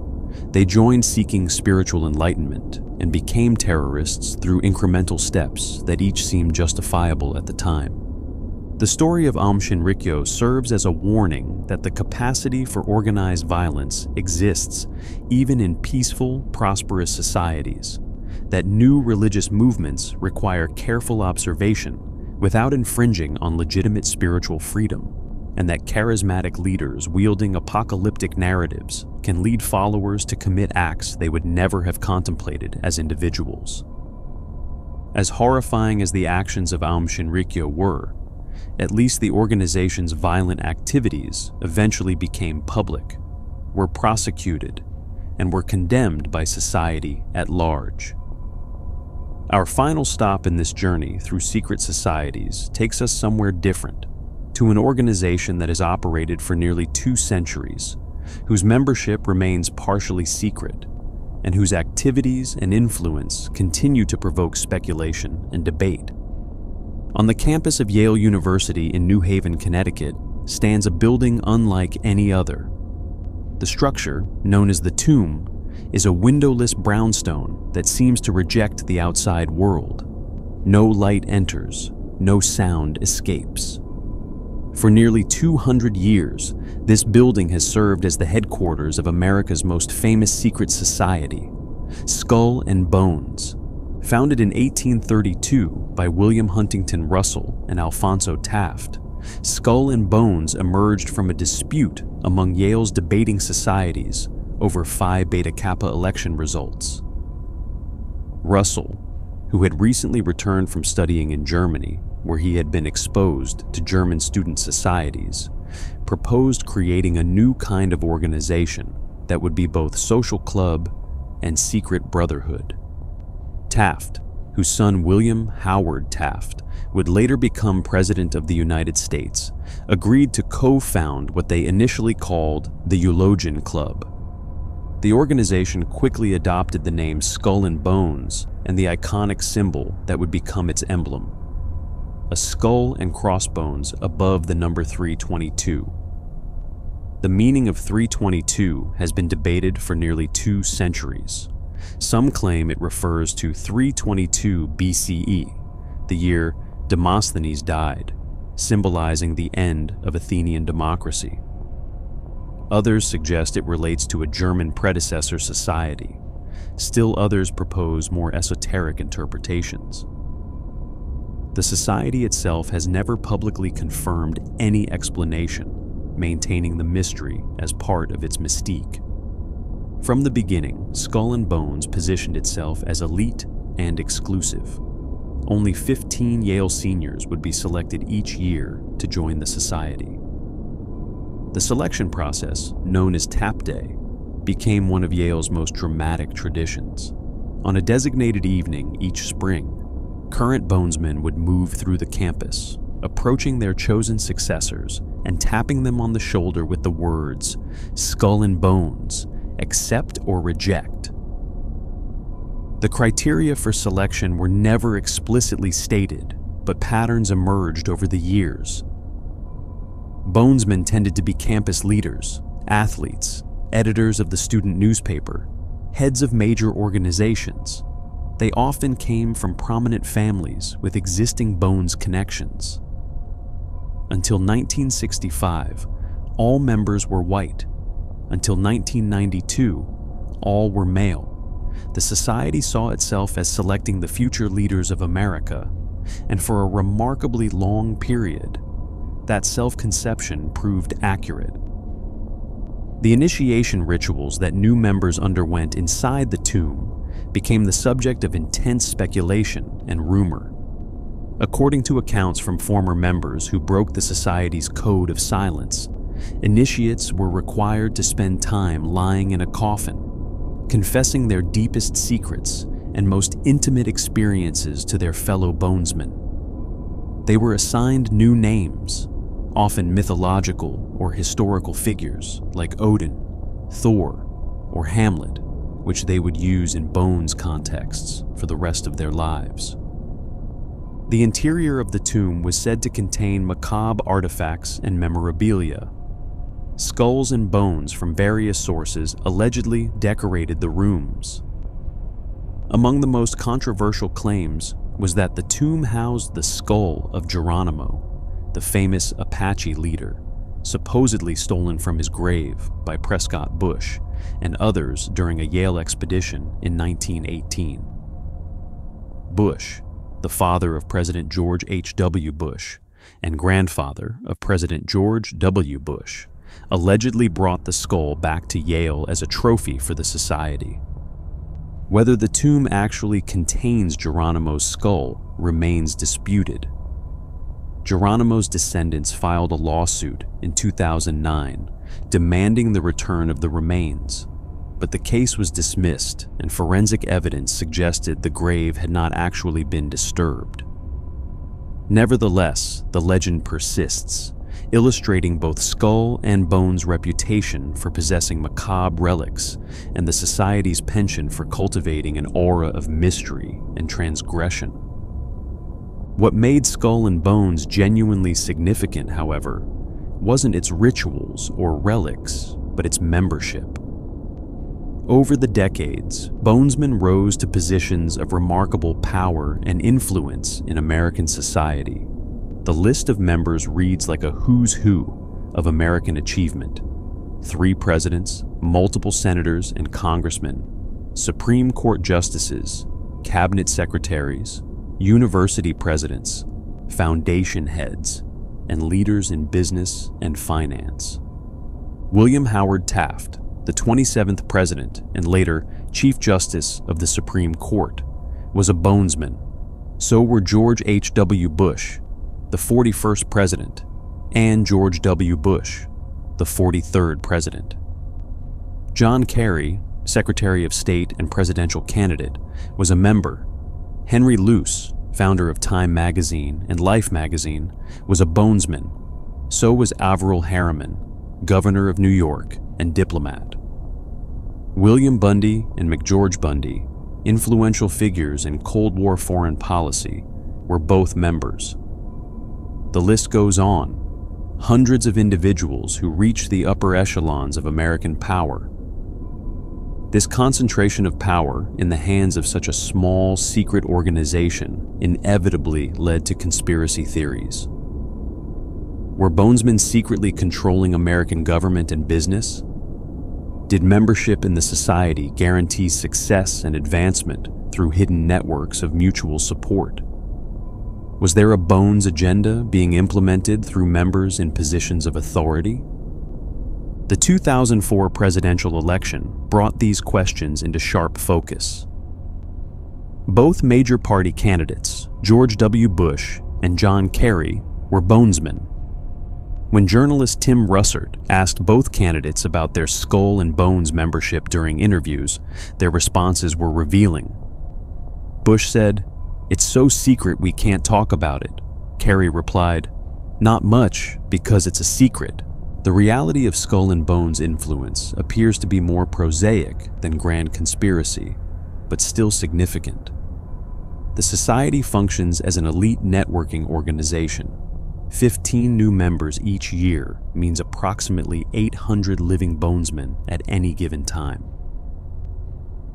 They joined seeking spiritual enlightenment and became terrorists through incremental steps that each seemed justifiable at the time. The story of Aum Shinrikyo serves as a warning that the capacity for organized violence exists even in peaceful, prosperous societies, that new religious movements require careful observation without infringing on legitimate spiritual freedom, and that charismatic leaders wielding apocalyptic narratives can lead followers to commit acts they would never have contemplated as individuals. As horrifying as the actions of Aum Shinrikyo were, at least the organization's violent activities eventually became public, were prosecuted, and were condemned by society at large. Our final stop in this journey through secret societies takes us somewhere different, to an organization that has operated for nearly 2 centuries, whose membership remains partially secret, and whose activities and influence continue to provoke speculation and debate. On the campus of Yale University in New Haven, Connecticut, stands a building unlike any other. The structure, known as the Tomb, is a windowless brownstone that seems to reject the outside world. No light enters, no sound escapes. For nearly 200 years, this building has served as the headquarters of America's most famous secret society, Skull and Bones. Founded in 1832 by William Huntington Russell and Alphonso Taft, Skull and Bones emerged from a dispute among Yale's debating societies over Phi Beta Kappa election results. Russell, who had recently returned from studying in Germany, where he had been exposed to German student societies, proposed creating a new kind of organization that would be both social club and secret brotherhood. Taft, whose son William Howard Taft would later become President of the United States, agreed to co-found what they initially called the Eulogian Club. The organization quickly adopted the name Skull and Bones and the iconic symbol that would become its emblem, a skull and crossbones above the number 322. The meaning of 322 has been debated for nearly 2 centuries. Some claim it refers to 322 BCE, the year Demosthenes died, symbolizing the end of Athenian democracy. Others suggest it relates to a German predecessor society. Still others propose more esoteric interpretations. The society itself has never publicly confirmed any explanation, maintaining the mystery as part of its mystique. From the beginning, Skull and Bones positioned itself as elite and exclusive. Only 15 Yale seniors would be selected each year to join the society. The selection process, known as Tap Day, became one of Yale's most dramatic traditions. On a designated evening each spring, current Bonesmen would move through the campus, approaching their chosen successors and tapping them on the shoulder with the words, "Skull and Bones, accept or reject." The criteria for selection were never explicitly stated, but patterns emerged over the years. Bonesmen tended to be campus leaders, athletes, editors of the student newspaper, heads of major organizations. They often came from prominent families with existing Bones connections. Until 1965, all members were white. Until 1992, all were male. The society saw itself as selecting the future leaders of America, and for a remarkably long period, that self-conception proved accurate. The initiation rituals that new members underwent inside the tomb became the subject of intense speculation and rumor. According to accounts from former members who broke the society's code of silence, initiates were required to spend time lying in a coffin, confessing their deepest secrets and most intimate experiences to their fellow bonesmen. They were assigned new names, often mythological or historical figures like Odin, Thor, or Hamlet, which they would use in Bones contexts for the rest of their lives. The interior of the tomb was said to contain macabre artifacts and memorabilia. Skulls and bones from various sources allegedly decorated the rooms. Among the most controversial claims was that the tomb housed the skull of Geronimo, the famous Apache leader, supposedly stolen from his grave by Prescott Bush and others during a Yale expedition in 1918. Bush, the father of President George H.W. Bush and grandfather of President George W. Bush, allegedly brought the skull back to Yale as a trophy for the society. Whether the tomb actually contains Geronimo's skull remains disputed. Geronimo's descendants filed a lawsuit in 2009 demanding the return of the remains, but the case was dismissed and forensic evidence suggested the grave had not actually been disturbed. Nevertheless, the legend persists, illustrating both Skull and Bones' reputation for possessing macabre relics and the society's penchant for cultivating an aura of mystery and transgression. What made Skull and Bones genuinely significant, however, wasn't its rituals or relics, but its membership. Over the decades, Bonesmen rose to positions of remarkable power and influence in American society. The list of members reads like a who's who of American achievement. 3 presidents, multiple senators and congressmen, Supreme Court justices, cabinet secretaries, university presidents, foundation heads, and leaders in business and finance. William Howard Taft, the 27th president and later Chief Justice of the Supreme Court, was a Bonesman. So were George H.W. Bush, the 41st president, and George W. Bush, the 43rd president. John Kerry, Secretary of State and presidential candidate, was a member. Henry Luce, founder of Time magazine and Life magazine, was a Bonesman. So was Averell Harriman, governor of New York and diplomat. William Bundy and McGeorge Bundy, influential figures in Cold War foreign policy, were both members. The list goes on. Hundreds of individuals who reached the upper echelons of American power. This concentration of power in the hands of such a small, secret organization inevitably led to conspiracy theories. Were Bonesmen secretly controlling American government and business? Did membership in the society guarantee success and advancement through hidden networks of mutual support? Was there a Bones agenda being implemented through members in positions of authority? The 2004 presidential election brought these questions into sharp focus. Both major party candidates, George W. Bush and John Kerry, were Bonesmen. When journalist Tim Russert asked both candidates about their Skull and Bones membership during interviews, their responses were revealing. Bush said, "It's so secret we can't talk about it." Kerry replied, "Not much, because it's a secret." The reality of Skull and Bones' influence appears to be more prosaic than grand conspiracy, but still significant. The society functions as an elite networking organization. 15 new members each year means approximately 800 living Bonesmen at any given time.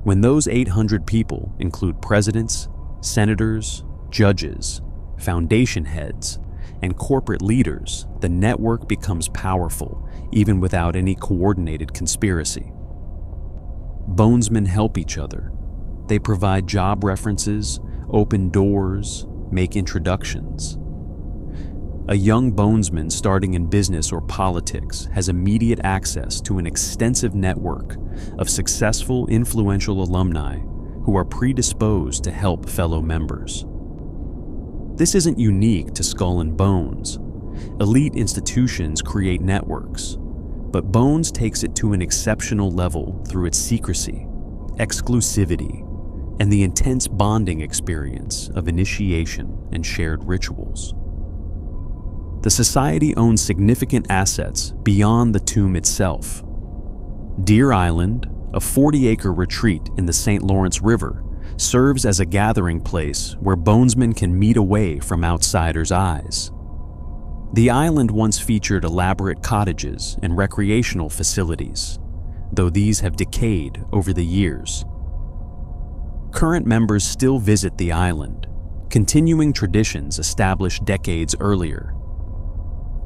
When those 800 people include presidents, senators, judges, foundation heads, and corporate leaders, the network becomes powerful even without any coordinated conspiracy. Bonesmen help each other. They provide job references, open doors, make introductions. A young Bonesman starting in business or politics has immediate access to an extensive network of successful, influential alumni who are predisposed to help fellow members. This isn't unique to Skull and Bones. Elite institutions create networks, but Bones takes it to an exceptional level through its secrecy, exclusivity, and the intense bonding experience of initiation and shared rituals. The society owns significant assets beyond the tomb itself. Deer Island, a 40-acre retreat in the St. Lawrence River, serves as a gathering place where bonesmen can meet away from outsiders' eyes. The island once featured elaborate cottages and recreational facilities, though these have decayed over the years. Current members still visit the island, continuing traditions established decades earlier.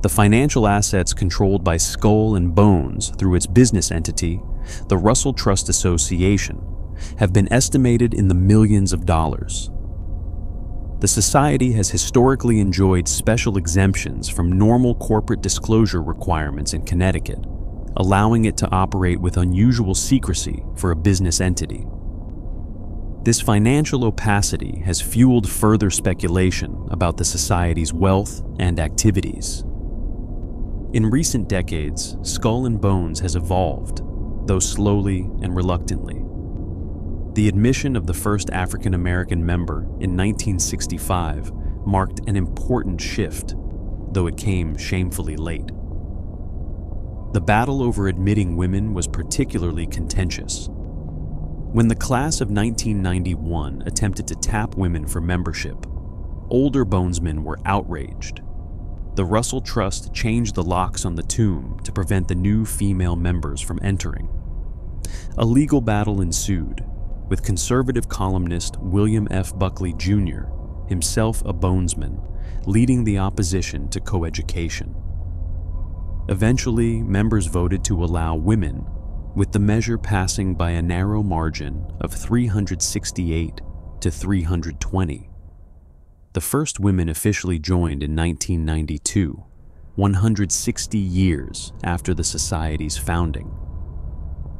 The financial assets controlled by Skull and Bones through its business entity, the Russell Trust Association, have been estimated in the millions of dollars. The society has historically enjoyed special exemptions from normal corporate disclosure requirements in Connecticut, allowing it to operate with unusual secrecy for a business entity. This financial opacity has fueled further speculation about the society's wealth and activities. In recent decades, Skull and Bones has evolved, though slowly and reluctantly. The admission of the first African American member in 1965 marked an important shift, though it came shamefully late. The battle over admitting women was particularly contentious. When the class of 1991 attempted to tap women for membership, older bonesmen were outraged. The Russell Trust changed the locks on the tomb to prevent the new female members from entering. A legal battle ensued, with conservative columnist William F. Buckley Jr., himself a bonesman, leading the opposition to coeducation. Eventually, members voted to allow women, with the measure passing by a narrow margin of 368 to 320. The first women officially joined in 1992, 160 years after the society's founding.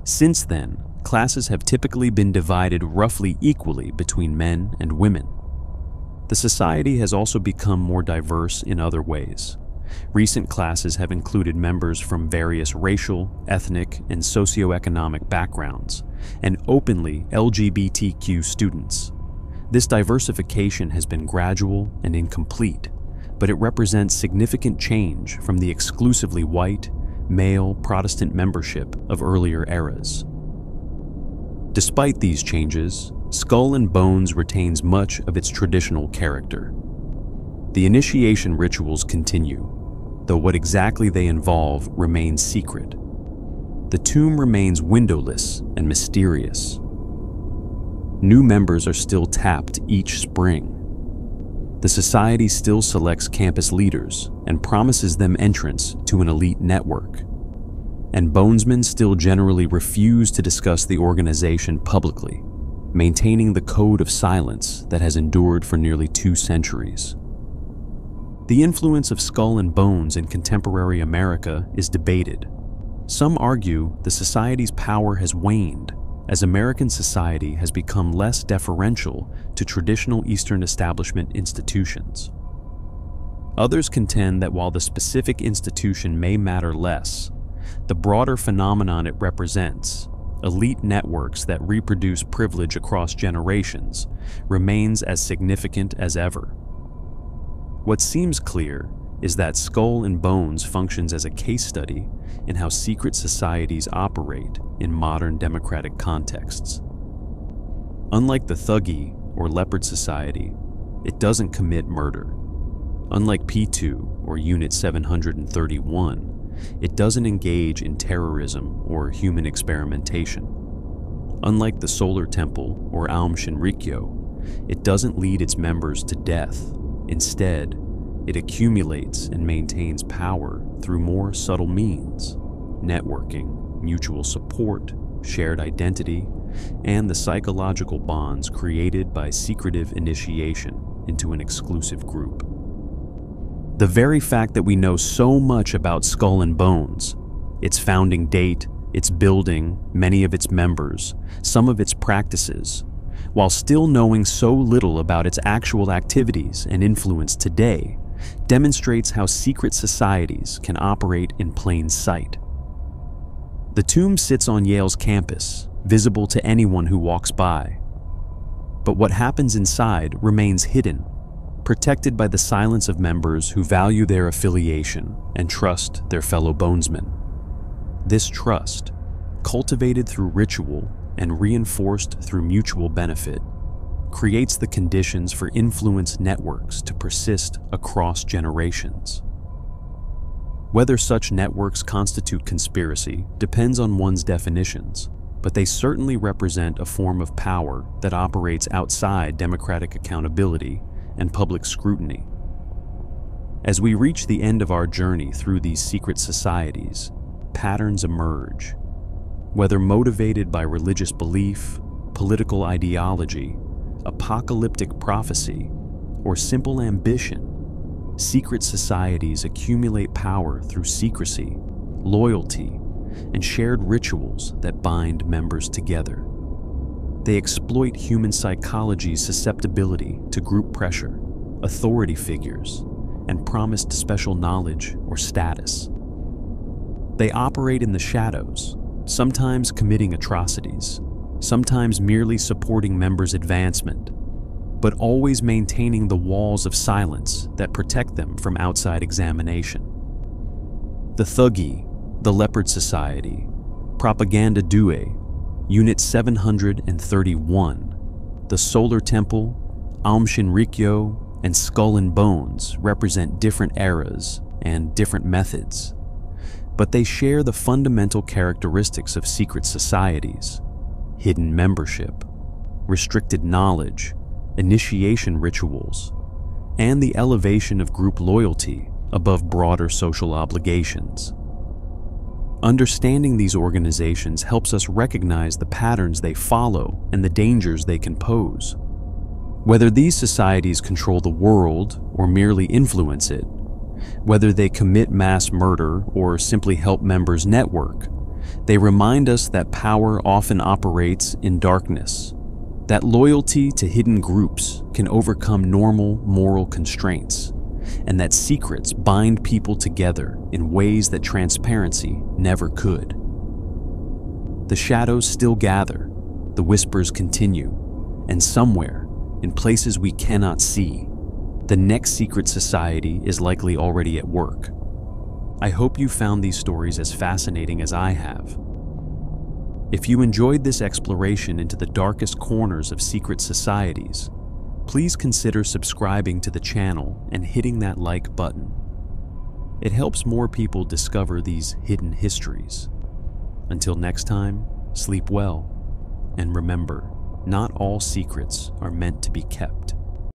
Since then, classes have typically been divided roughly equally between men and women. The society has also become more diverse in other ways. Recent classes have included members from various racial, ethnic, and socioeconomic backgrounds, and openly LGBTQ students. This diversification has been gradual and incomplete, but it represents significant change from the exclusively white, male Protestant membership of earlier eras. Despite these changes, Skull and Bones retains much of its traditional character. The initiation rituals continue, though what exactly they involve remains secret. The tomb remains windowless and mysterious. New members are still tapped each spring. The society still selects campus leaders and promises them entrance to an elite network. And bonesmen still generally refuse to discuss the organization publicly, maintaining the code of silence that has endured for nearly 2 centuries. The influence of Skull and Bones in contemporary America is debated. Some argue the society's power has waned as American society has become less deferential to traditional Eastern establishment institutions. Others contend that while the specific institution may matter less, the broader phenomenon it represents, elite networks that reproduce privilege across generations, remains as significant as ever. What seems clear is that Skull and Bones functions as a case study in how secret societies operate in modern democratic contexts. Unlike the Thuggee or Leopard Society, it doesn't commit murder. Unlike P2 or Unit 731, it doesn't engage in terrorism or human experimentation. Unlike the Solar Temple or Aum Shinrikyo, it doesn't lead its members to death. Instead, it accumulates and maintains power through more subtle means: networking, mutual support, shared identity, and the psychological bonds created by secretive initiation into an exclusive group. The very fact that we know so much about Skull and Bones, its founding date, its building, many of its members, some of its practices, while still knowing so little about its actual activities and influence today, demonstrates how secret societies can operate in plain sight. The tomb sits on Yale's campus, visible to anyone who walks by. But what happens inside remains hidden, protected by the silence of members who value their affiliation and trust their fellow bonesmen. This trust, cultivated through ritual and reinforced through mutual benefit, creates the conditions for influence networks to persist across generations. Whether such networks constitute conspiracy depends on one's definitions, but they certainly represent a form of power that operates outside democratic accountability and public scrutiny. As we reach the end of our journey through these secret societies, patterns emerge. Whether motivated by religious belief, political ideology, apocalyptic prophecy, or simple ambition, secret societies accumulate power through secrecy, loyalty, and shared rituals that bind members together. They exploit human psychology's susceptibility to group pressure, authority figures, and promised special knowledge or status. They operate in the shadows, sometimes committing atrocities, sometimes merely supporting members' advancement, but always maintaining the walls of silence that protect them from outside examination. The Thuggee, the Leopard Society, Propaganda Due, Unit 731, the Solar Temple, Aum Shinrikyo, and Skull and Bones represent different eras and different methods, but they share the fundamental characteristics of secret societies: hidden membership, restricted knowledge, initiation rituals, and the elevation of group loyalty above broader social obligations. Understanding these organizations helps us recognize the patterns they follow and the dangers they can pose. Whether these societies control the world or merely influence it, whether they commit mass murder or simply help members network, they remind us that power often operates in darkness, that loyalty to hidden groups can overcome normal moral constraints, and that secrets bind people together in ways that transparency never could. The shadows still gather, the whispers continue, and somewhere, in places we cannot see, the next secret society is likely already at work. I hope you found these stories as fascinating as I have. If you enjoyed this exploration into the darkest corners of secret societies, please consider subscribing to the channel and hitting that like button. It helps more people discover these hidden histories. Until next time, sleep well, and remember, not all secrets are meant to be kept.